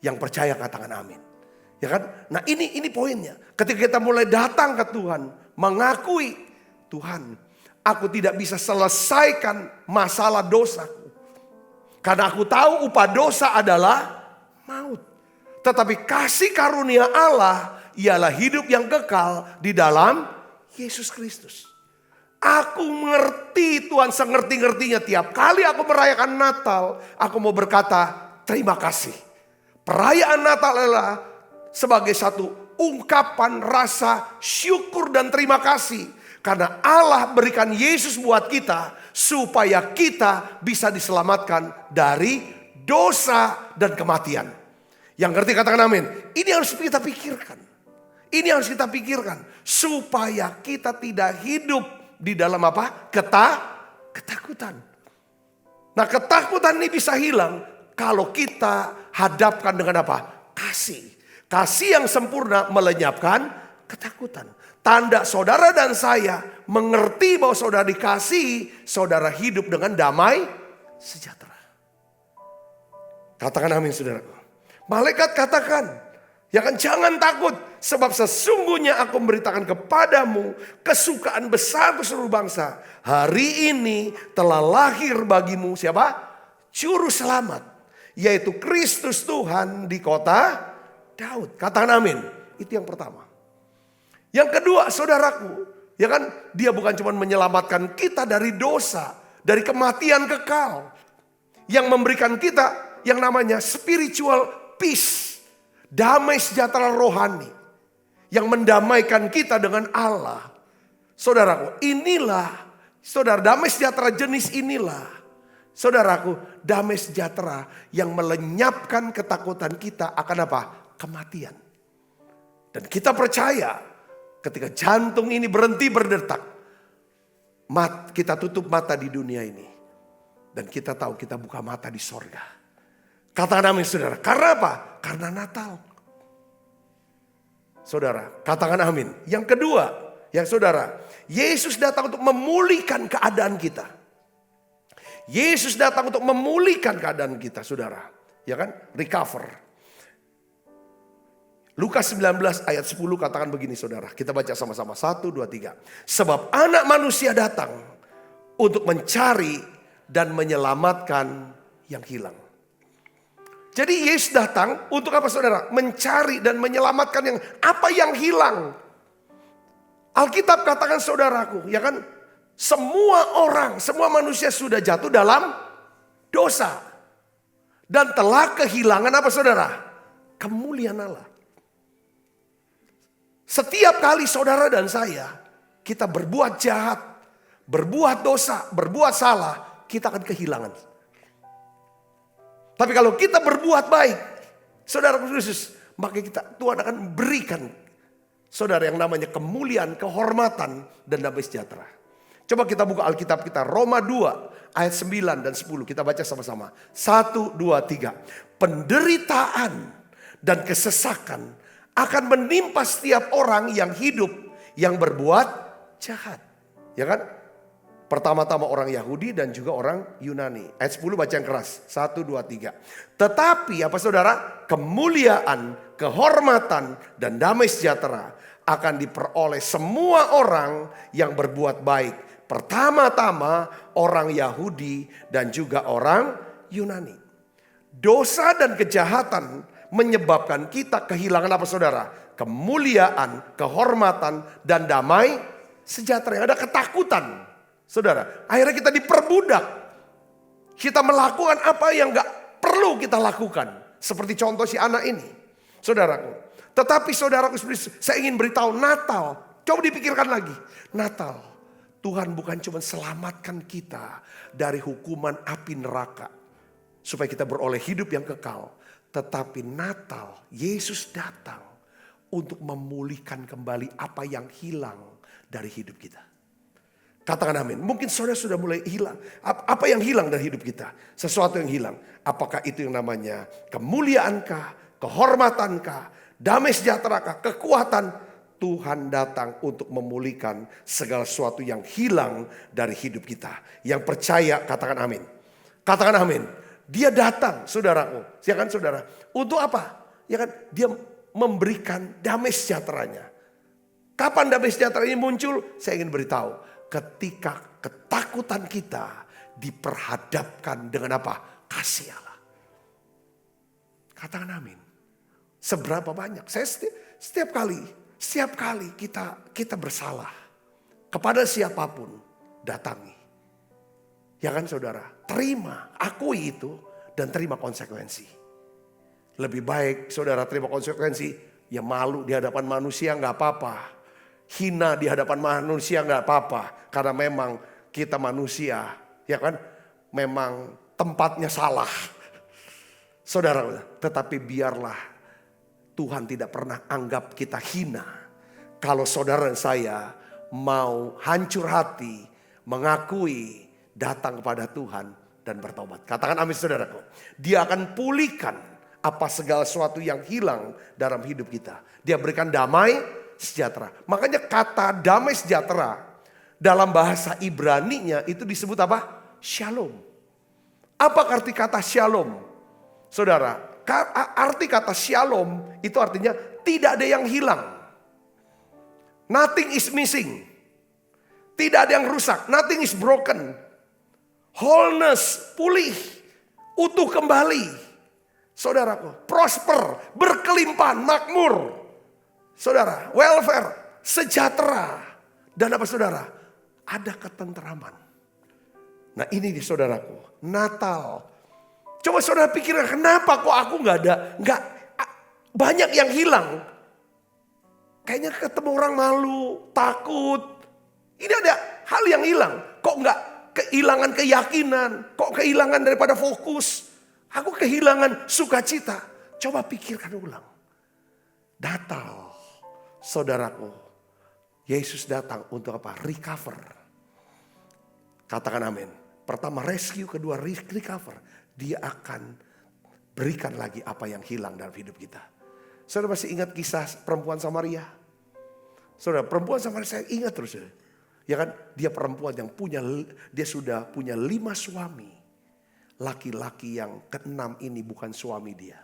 Yang percaya katakan amin. Ya kan? Nah ini poinnya. Ketika kita mulai datang ke Tuhan. mengakui, Tuhan, aku tidak bisa selesaikan masalah dosaku. Karena aku tahu upah dosa adalah maut. Tetapi kasih karunia Allah ialah hidup yang kekal di dalam Yesus Kristus. Aku mengerti Tuhan sengerti-ngertinya tiap kali aku merayakan Natal. Aku mau berkata terima kasih. Perayaan Natal adalah sebagai satu ungkapan rasa syukur dan terima kasih. Karena Allah berikan Yesus buat kita supaya kita bisa diselamatkan dari dosa dan kematian. Yang ngerti katakan amin. Ini harus kita pikirkan. Ini harus kita pikirkan supaya kita tidak hidup di dalam apa? Ketakutan. Nah, ketakutan ini bisa hilang kalau kita hadapkan dengan apa? Kasih. Kasih yang sempurna melenyapkan ketakutan. Tanda saudara dan saya mengerti bahwa saudara dikasihi, saudara hidup dengan damai sejahtera. Katakan amin saudaraku. Malaikat katakan, ya kan, jangan takut, sebab sesungguhnya aku memberitakan kepadamu kesukaan besar untuk seluruh bangsa. Hari ini telah lahir bagimu siapa? Juru selamat, yaitu Kristus Tuhan di kota Daud. Katakan amin. Itu yang pertama. Yang kedua, saudaraku, ya kan, dia bukan cuma menyelamatkan kita dari dosa, dari kematian kekal, yang memberikan kita yang namanya spiritual peace, damai sejahtera rohani yang mendamaikan kita dengan Allah. Saudaraku, inilah, saudara, damai sejahtera jenis inilah, saudaraku, damai sejahtera yang melenyapkan ketakutan kita akan apa? Kematian. Dan kita percaya ketika jantung ini berhenti berdetak, kita tutup mata di dunia ini dan kita tahu kita buka mata di sorga. Katakan amin saudara. Karena apa? Karena Natal. Saudara, katakan amin. Yang kedua, ya saudara, Yesus datang untuk memulihkan keadaan kita. Yesus datang untuk memulihkan keadaan kita, saudara. Ya kan? Recover. Lukas 19 ayat 10 katakan begini saudara. Kita baca sama-sama. 1, 2, 3. Sebab anak manusia datang untuk mencari dan menyelamatkan yang hilang. Jadi Yesus datang untuk apa saudara? Mencari dan menyelamatkan apa yang hilang. Alkitab katakan saudaraku, ya kan? Semua orang, semua manusia sudah jatuh dalam dosa. Dan telah kehilangan apa saudara? Kemuliaan Allah. Setiap kali saudara dan saya, kita berbuat jahat, berbuat dosa, berbuat salah, kita akan kehilangan. Tapi kalau kita berbuat baik, saudara Yesus, maka Tuhan akan berikan saudara yang namanya kemuliaan, kehormatan, dan damai sejahtera. Coba kita buka Alkitab kita, Roma 2 ayat 9 dan 10. Kita baca sama-sama. 1, 2, 3. Penderitaan dan kesesakan akan menimpa setiap orang yang hidup, yang berbuat jahat. Ya kan? Pertama-tama orang Yahudi dan juga orang Yunani. Ayat 10 baca yang keras. 1, 2, 3. Tetapi apa saudara? Kemuliaan, kehormatan, dan damai sejahtera akan diperoleh semua orang yang berbuat baik. Pertama-tama orang Yahudi dan juga orang Yunani. Dosa dan kejahatan menyebabkan kita kehilangan apa saudara? Kemuliaan, kehormatan, dan damai sejahtera. Ada ketakutan. Saudara, akhirnya kita diperbudak. Kita melakukan apa yang gak perlu kita lakukan. Seperti contoh si anak ini. Saudaraku. Tetapi saudaraku, saya ingin beritahu Natal. Coba dipikirkan lagi. Natal. Tuhan bukan cuma selamatkan kita dari hukuman api neraka. Supaya kita beroleh hidup yang kekal. Tetapi Natal, Yesus datang untuk memulihkan kembali apa yang hilang dari hidup kita. Katakan amin. Mungkin saudara sudah mulai hilang. Apa yang hilang dari hidup kita? Sesuatu yang hilang. Apakah itu yang namanya kemuliaankah, kehormatankah, damai sejahterakah, kekuatan? Tuhan datang untuk memulihkan segala sesuatu yang hilang dari hidup kita. Yang percaya katakan amin. Katakan amin. Dia datang saudaraku. Ya kan saudara? Untuk apa? Ya kan? Dia memberikan damai sejahteranya. Kapan damai sejahtera ini muncul? Saya ingin beritahu, ketika ketakutan kita diperhadapkan dengan apa? Kasih Allah. Katakan amin. Seberapa banyak? Saya setiap kali kita bersalah kepada siapapun, datangi. Ya kan saudara? Terima, akui itu dan terima konsekuensi. Lebih baik saudara terima konsekuensi, ya malu di hadapan manusia nggak apa-apa. Hina di hadapan manusia nggak apa-apa. Karena memang kita manusia, ya kan? Memang tempatnya salah. Saudara, tetapi biarlah Tuhan tidak pernah anggap kita hina. Kalau saudara dan saya mau hancur hati, mengakui, datang kepada Tuhan dan bertobat. Katakan amin saudaraku. Dia akan pulihkan apa segala sesuatu yang hilang dalam hidup kita. Dia berikan damai sejahtera. Makanya kata damai sejahtera dalam bahasa Ibrani-nya itu disebut apa? Shalom. Apa arti kata shalom? Saudara, arti kata shalom itu artinya tidak ada yang hilang. Nothing is missing. Tidak ada yang rusak. Nothing is broken. Wholeness, pulih, utuh kembali. Saudaraku, prosper, berkelimpahan, makmur. Saudara, welfare, sejahtera. Dan apa saudara? Ada ketenteraman. Nah ini nih saudaraku, Natal. Coba saudara pikirkan kenapa kok aku nggak banyak yang hilang. Kayaknya ketemu orang malu, takut. Ini ada hal yang hilang. Kok nggak kehilangan keyakinan, kok kehilangan daripada fokus. Aku kehilangan sukacita. Coba pikirkan ulang. Natal, saudaraku. Yesus datang untuk apa? Recover. Katakan amin. Pertama rescue, kedua recover. Dia akan berikan lagi apa yang hilang dalam hidup kita. Saudara masih ingat kisah perempuan Samaria? Saudara, perempuan Samaria saya ingat terus. Ya kan, dia perempuan yang dia sudah punya 5 suami. Laki-laki yang ke-6 ini bukan suami dia.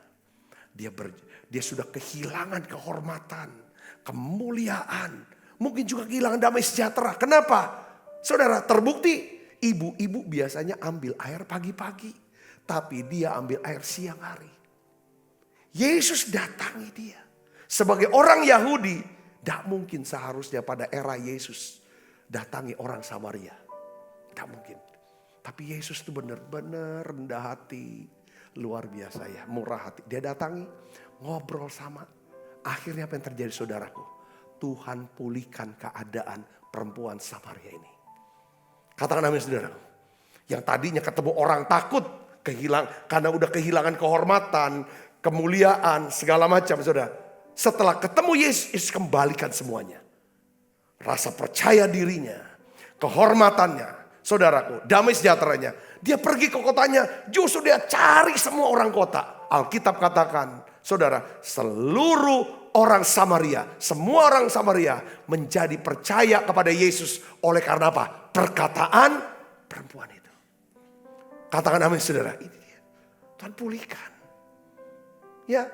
Dia sudah kehilangan kehormatan, kemuliaan. Mungkin juga kehilangan damai sejahtera. Kenapa? Saudara, terbukti ibu-ibu biasanya ambil air pagi-pagi. Tapi dia ambil air siang hari. Yesus datangi dia. Sebagai orang Yahudi, tidak mungkin seharusnya pada era Yesus datangi orang Samaria. Tidak mungkin. Tapi Yesus itu benar-benar rendah hati. Luar biasa ya, murah hati. Dia datangi, ngobrol sama. Akhirnya apa yang terjadi saudaraku? Tuhan pulihkan keadaan perempuan Samaria ini. Katakan amin saudaraku. Yang tadinya ketemu orang takut. Karena udah kehilangan kehormatan, kemuliaan, segala macam saudara. Setelah ketemu Yesus kembalikan semuanya. Rasa percaya dirinya, kehormatannya, saudaraku, damai sejahteranya. Dia pergi ke kotanya, justru dia cari semua orang kota. Alkitab katakan, saudara, seluruh orang Samaria, semua orang Samaria menjadi percaya kepada Yesus oleh karena apa? Perkataan perempuan itu. Katakan amin saudara, ini dia. Tuhan pulihkan. Ya,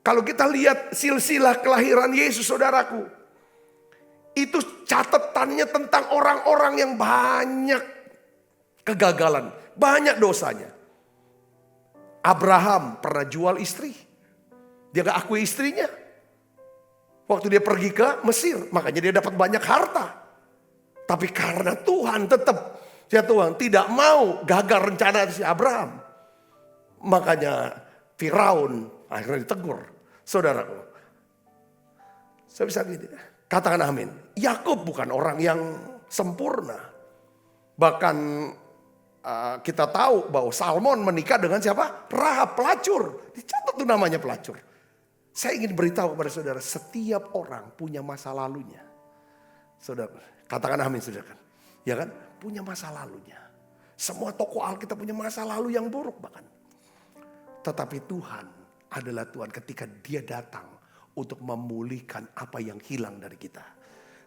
kalau kita lihat silsilah kelahiran Yesus saudaraku. Itu catatannya tentang orang-orang yang banyak kegagalan. Banyak dosanya. Abraham pernah jual istri. Dia gak akui istrinya. Waktu dia pergi ke Mesir, makanya dia dapat banyak harta. Tapi karena Tuhan tetap, ya Tuhan tidak mau gagal rencana si Abraham. Makanya Firaun akhirnya ditegur. Saudaraku, saya bisa gini, katakan amin. Yakub bukan orang yang sempurna. Bahkan kita tahu bahwa Salmon menikah dengan siapa? Rahab, pelacur. Dicatat tuh namanya pelacur. Saya ingin beritahu kepada saudara, setiap orang punya masa lalunya. Saudara, katakan amin saudara. Ya kan? Punya masa lalunya. Semua tokoh Alkitab punya masa lalu yang buruk bahkan. Tetapi Tuhan adalah Tuhan ketika dia datang untuk memulihkan apa yang hilang dari kita.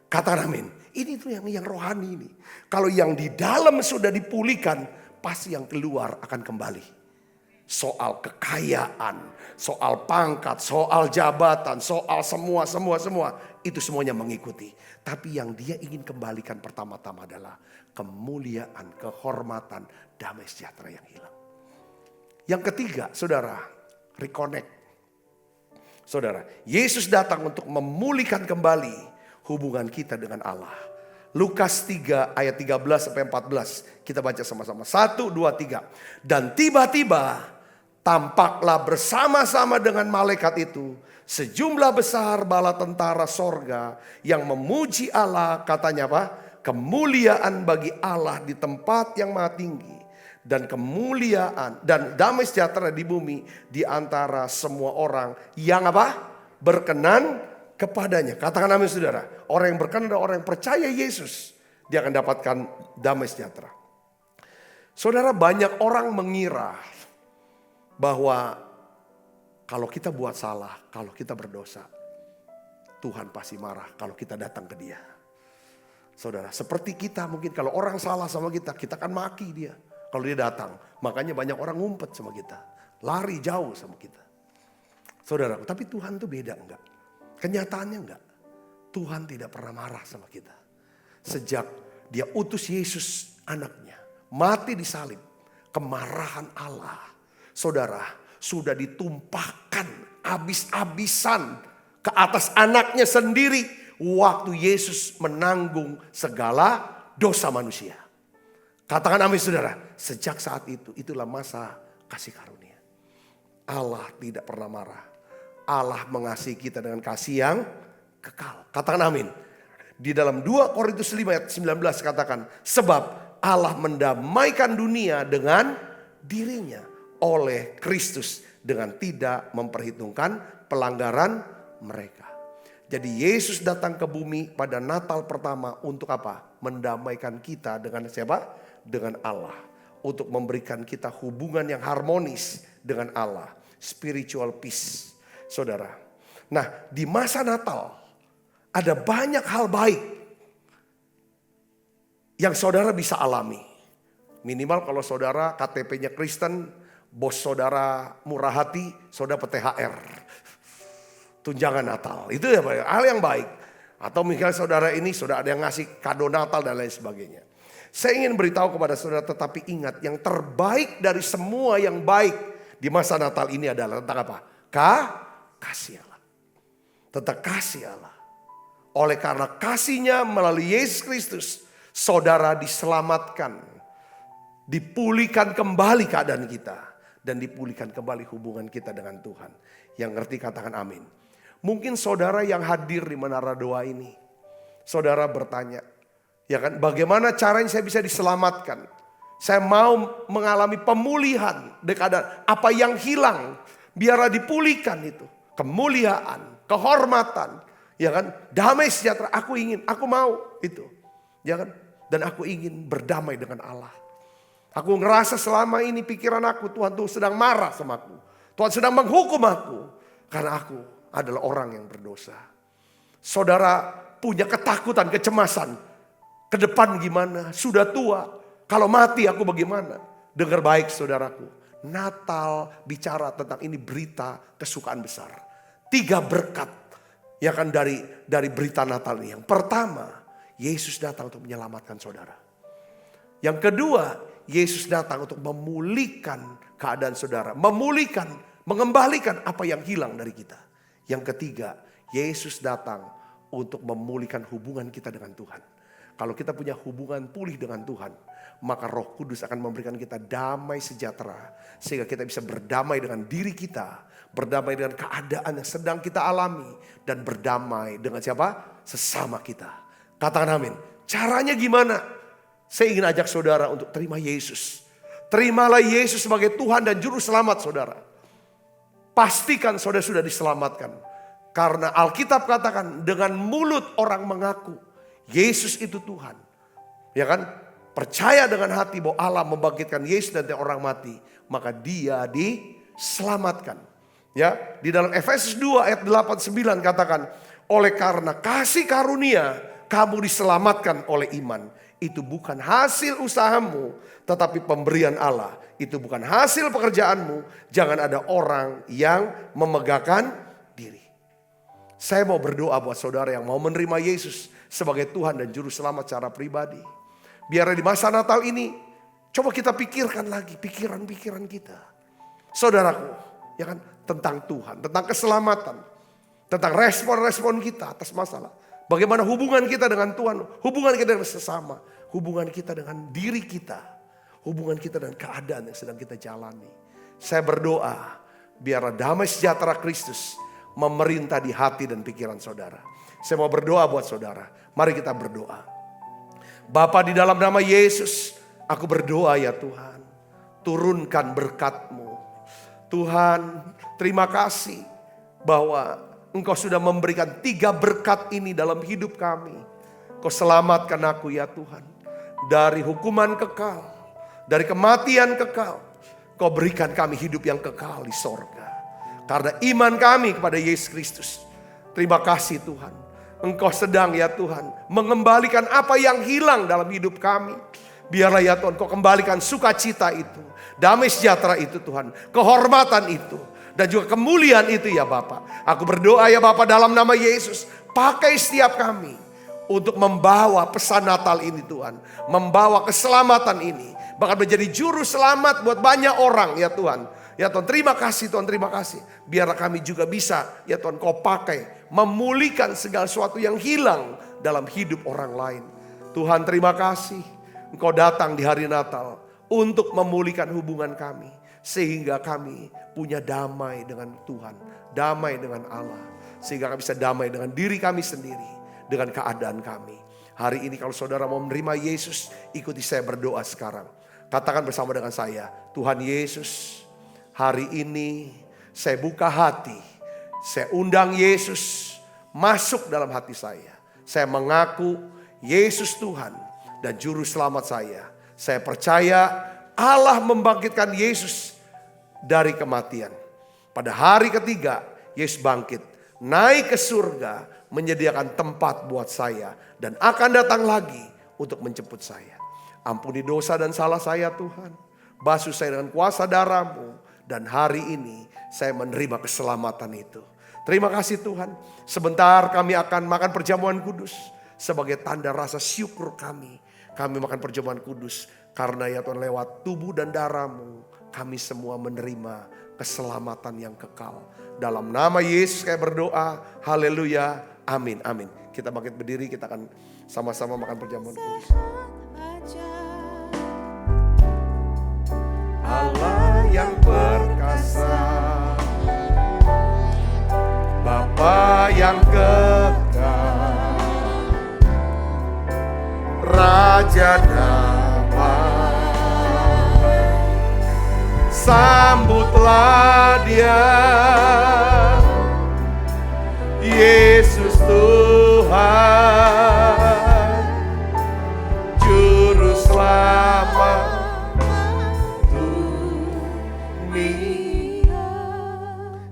Katakan amin. Ini tuh yang rohani ini. Kalau yang di dalam sudah dipulihkan, pasti yang keluar akan kembali. soal kekayaan, soal pangkat, soal jabatan, soal semua. Itu semuanya mengikuti. Tapi yang dia ingin kembalikan pertama-tama adalah kemuliaan, kehormatan, damai sejahtera yang hilang. Yang ketiga, saudara, reconnect. Saudara, Yesus datang untuk memulihkan kembali hubungan kita dengan Allah. Lukas 3 ayat 13 sampai 14. Kita baca sama-sama. 1, 2, 3. Dan tiba-tiba tampaklah bersama-sama dengan malaikat itu sejumlah besar bala tentara sorga yang memuji Allah. Katanya apa? Kemuliaan bagi Allah di tempat yang maha tinggi. Dan kemuliaan dan damai sejahtera di bumi di antara semua orang yang apa? Berkenan kepadanya. Katakan amin saudara. Orang yang berkenan adalah orang yang percaya Yesus. Dia akan dapatkan damai sejahtera. Saudara, banyak orang mengira bahwa kalau kita buat salah, kalau kita berdosa, Tuhan pasti marah kalau kita datang ke dia. Saudara, seperti kita mungkin kalau orang salah sama kita akan maki dia. Kalau dia datang, makanya banyak orang ngumpet sama kita. Lari jauh sama kita. Saudara, tapi Tuhan tuh beda enggak? Kenyataannya enggak. Tuhan tidak pernah marah sama kita. Sejak dia utus Yesus anaknya, mati di salib, kemarahan Allah, saudara, sudah ditumpahkan habis-habisan ke atas anaknya sendiri. Waktu Yesus menanggung segala dosa manusia. Katakan amin saudara. Sejak saat itu, itulah masa kasih karunia. Allah tidak pernah marah. Allah mengasihi kita dengan kasih yang kekal. Katakan amin. Di dalam 2 Korintus 5 ayat 19 katakan. Sebab Allah mendamaikan dunia dengan dirinya oleh Kristus. Dengan tidak memperhitungkan pelanggaran mereka. Jadi Yesus datang ke bumi pada Natal pertama untuk apa? Mendamaikan kita dengan siapa? Dengan Allah. Untuk memberikan kita hubungan yang harmonis dengan Allah. Spiritual peace. Saudara. Nah, di masa Natal ada banyak hal baik yang saudara bisa alami. Minimal kalau saudara KTP-nya Kristen, bos saudara murah hati, saudara THR. Tunjangan Natal. Itu ya hal yang baik. Atau misalnya saudara ini sudah ada yang ngasih kado Natal dan lain sebagainya. Saya ingin beritahu kepada saudara, tetapi ingat yang terbaik dari semua yang baik di masa Natal ini adalah tentang apa? Kasih Allah. Tentang kasih Allah. Oleh karena kasihnya melalui Yesus Kristus, saudara diselamatkan. Dipulihkan kembali keadaan kita. Dan dipulihkan kembali hubungan kita dengan Tuhan. Yang ngerti katakan amin. Mungkin saudara yang hadir di Menara Doa ini. Saudara bertanya. Ya kan, bagaimana caranya saya bisa diselamatkan? Saya mau mengalami pemulihan. Keadaan apa yang hilang. Biarlah dipulihkan itu. Kemuliaan, kehormatan. Ya kan, damai sejahtera. Aku mau itu. Ya kan, dan aku ingin berdamai dengan Allah. Aku ngerasa selama ini pikiran aku, Tuhan tuh sedang marah sama aku. Tuhan sedang menghukum aku. Karena aku adalah orang yang berdosa. Saudara punya ketakutan, kecemasan. Ke depan gimana? Sudah tua. Kalau mati aku bagaimana? Dengar baik saudaraku. Natal bicara tentang ini berita kesukaan besar. 3 berkat. Ya kan dari berita Natal ini. Yang pertama, Yesus datang untuk menyelamatkan saudara. Yang kedua, Yesus datang untuk memulihkan keadaan saudara. Memulihkan, mengembalikan apa yang hilang dari kita. Yang ketiga, Yesus datang untuk memulihkan hubungan kita dengan Tuhan. Kalau kita punya hubungan pulih dengan Tuhan, maka Roh Kudus akan memberikan kita damai sejahtera. Sehingga kita bisa berdamai dengan diri kita. Berdamai dengan keadaan yang sedang kita alami. Dan berdamai dengan siapa? Sesama kita. Katakan amin. Caranya gimana? Saya ingin ajak saudara untuk terima Yesus. Terimalah Yesus sebagai Tuhan dan Juru Selamat saudara. Pastikan saudara sudah diselamatkan. Karena Alkitab katakan dengan mulut orang mengaku Yesus itu Tuhan. Ya kan? Percaya dengan hati bahwa Allah membangkitkan Yesus dari orang mati. Maka dia diselamatkan. Ya, di dalam Efesus 2 ayat 8-9 katakan. Oleh karena kasih karunia kamu diselamatkan oleh iman. itu bukan hasil usahamu, tetapi pemberian Allah. Itu bukan hasil pekerjaanmu. Jangan ada orang yang memegahkan diri. Saya mau berdoa buat saudara yang mau menerima Yesus sebagai Tuhan dan Juru Selamat secara pribadi. Biar di masa Natal ini, coba kita pikirkan lagi pikiran-pikiran kita. Saudaraku, ya kan, tentang Tuhan, tentang keselamatan, tentang respon-respon kita atas masalah. Bagaimana hubungan kita dengan Tuhan, hubungan kita dengan sesama, hubungan kita dengan diri kita, hubungan kita dengan keadaan yang sedang kita jalani. Saya berdoa, biarlah damai sejahtera Kristus memerintah di hati dan pikiran saudara. Saya mau berdoa buat saudara. Mari kita berdoa. Bapa, di dalam nama Yesus, aku berdoa ya Tuhan. Turunkan berkat-Mu. Tuhan, terima kasih bahwa Engkau sudah memberikan 3 berkat ini dalam hidup kami. Kau selamatkan aku ya Tuhan. Dari hukuman kekal, dari kematian kekal. Kau berikan kami hidup yang kekal di sorga. Karena iman kami kepada Yesus Kristus. Terima kasih Tuhan. Engkau sedang ya Tuhan mengembalikan apa yang hilang dalam hidup kami. Biarlah ya Tuhan Kau kembalikan sukacita itu, damai sejahtera itu Tuhan, kehormatan itu, dan juga kemuliaan itu ya Bapa. Aku berdoa ya Bapa dalam nama Yesus, pakai setiap kami untuk membawa pesan Natal ini Tuhan, membawa keselamatan ini, bahkan menjadi juru selamat buat banyak orang ya Tuhan. Ya Tuhan, terima kasih Tuhan, terima kasih. Biarlah kami juga bisa ya Tuhan Kau pakai memulihkan segala sesuatu yang hilang dalam hidup orang lain. Tuhan, terima kasih Engkau datang di hari Natal untuk memulihkan hubungan kami. Sehingga kami punya damai dengan Tuhan, damai dengan Allah. Sehingga kami bisa damai dengan diri kami sendiri, dengan keadaan kami. Hari ini kalau saudara mau menerima Yesus, ikuti saya berdoa sekarang. Katakan bersama dengan saya, Tuhan Yesus, hari ini saya buka hati, saya undang Yesus masuk dalam hati saya. Saya mengaku Yesus Tuhan dan Juru Selamat saya. Saya percaya Allah membangkitkan Yesus dari kematian. Pada hari ketiga Yesus bangkit, naik ke surga, menyediakan tempat buat saya. Dan akan datang lagi untuk menjemput saya. Ampuni dosa dan salah saya Tuhan. Basuh saya dengan kuasa darah-Mu. Dan hari ini saya menerima keselamatan itu. Terima kasih Tuhan. Sebentar kami akan makan perjamuan kudus. Sebagai tanda rasa syukur kami. Kami makan perjamuan kudus. Karena ya Tuhan lewat tubuh dan darah-Mu. Kami semua menerima keselamatan yang kekal. Dalam nama Yesus saya berdoa. Haleluya. Amin. Amin. Kita bangkit berdiri. Kita akan sama-sama makan perjamuan kudus. Allah yang perkasa, Bapa yang kekal, Raja damai, sambutlah Dia, Yesus Tuhan, Juru Selamat.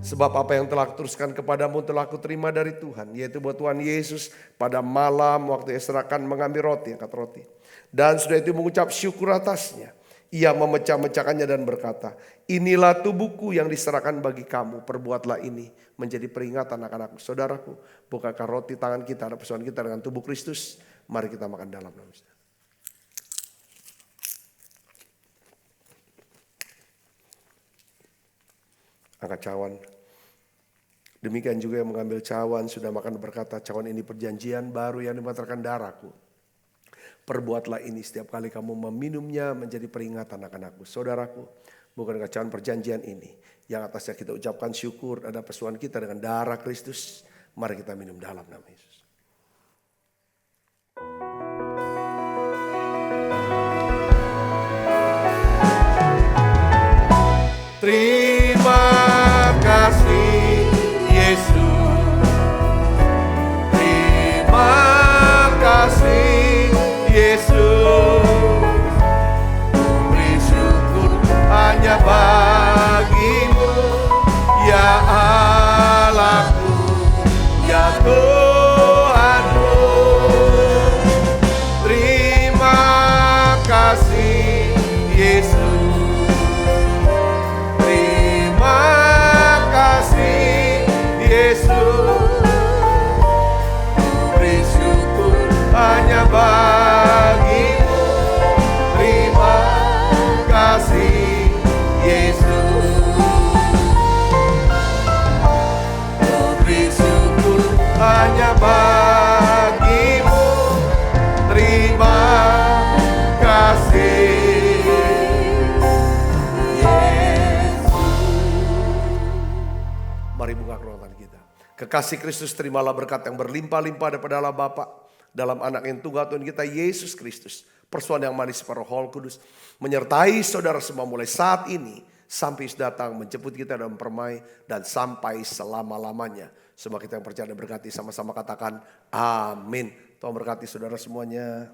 Sebab apa yang telah kuteruskan kepadamu telah kuterima dari Tuhan. Yaitu buat Tuhan Yesus pada malam waktu diserahkan mengambil roti, angkat roti. Dan sudah itu mengucap syukur atasnya. Ia memecah-mecahkannya dan berkata, inilah tubuhku yang diserahkan bagi kamu. Perbuatlah ini menjadi peringatan akan aku. Saudaraku, bukankah roti tangan kita, ada persoalan kita dengan tubuh Kristus. Mari kita makan dalam nama Yesus. Angkat cawan. Demikian juga yang mengambil cawan sudah makan berkata, cawan ini perjanjian baru yang dimantarkan darahku. Perbuatlah ini setiap kali kamu meminumnya menjadi peringatan akan aku. Saudaraku, bukankah cawan perjanjian ini yang atasnya kita ucapkan syukur ada persoalan kita dengan darah Kristus. Mari kita minum dalam nama Yesus. Terima kasih Yesus, terima kasih Yesus, beri syukur hanya bagimu ya Allahku ya Tuhan. Kekasih Kristus terimalah berkat yang berlimpah-limpah daripada Allah Bapa dalam anak yang tunggal Tuhan kita Yesus Kristus. Persoalan yang manis para Roh Kudus menyertai saudara semua mulai saat ini sampai datang menjemput kita dalam permai dan sampai selama-lamanya. Semua kita yang percaya dan berkati sama-sama katakan amin. Tuhan berkati saudara semuanya.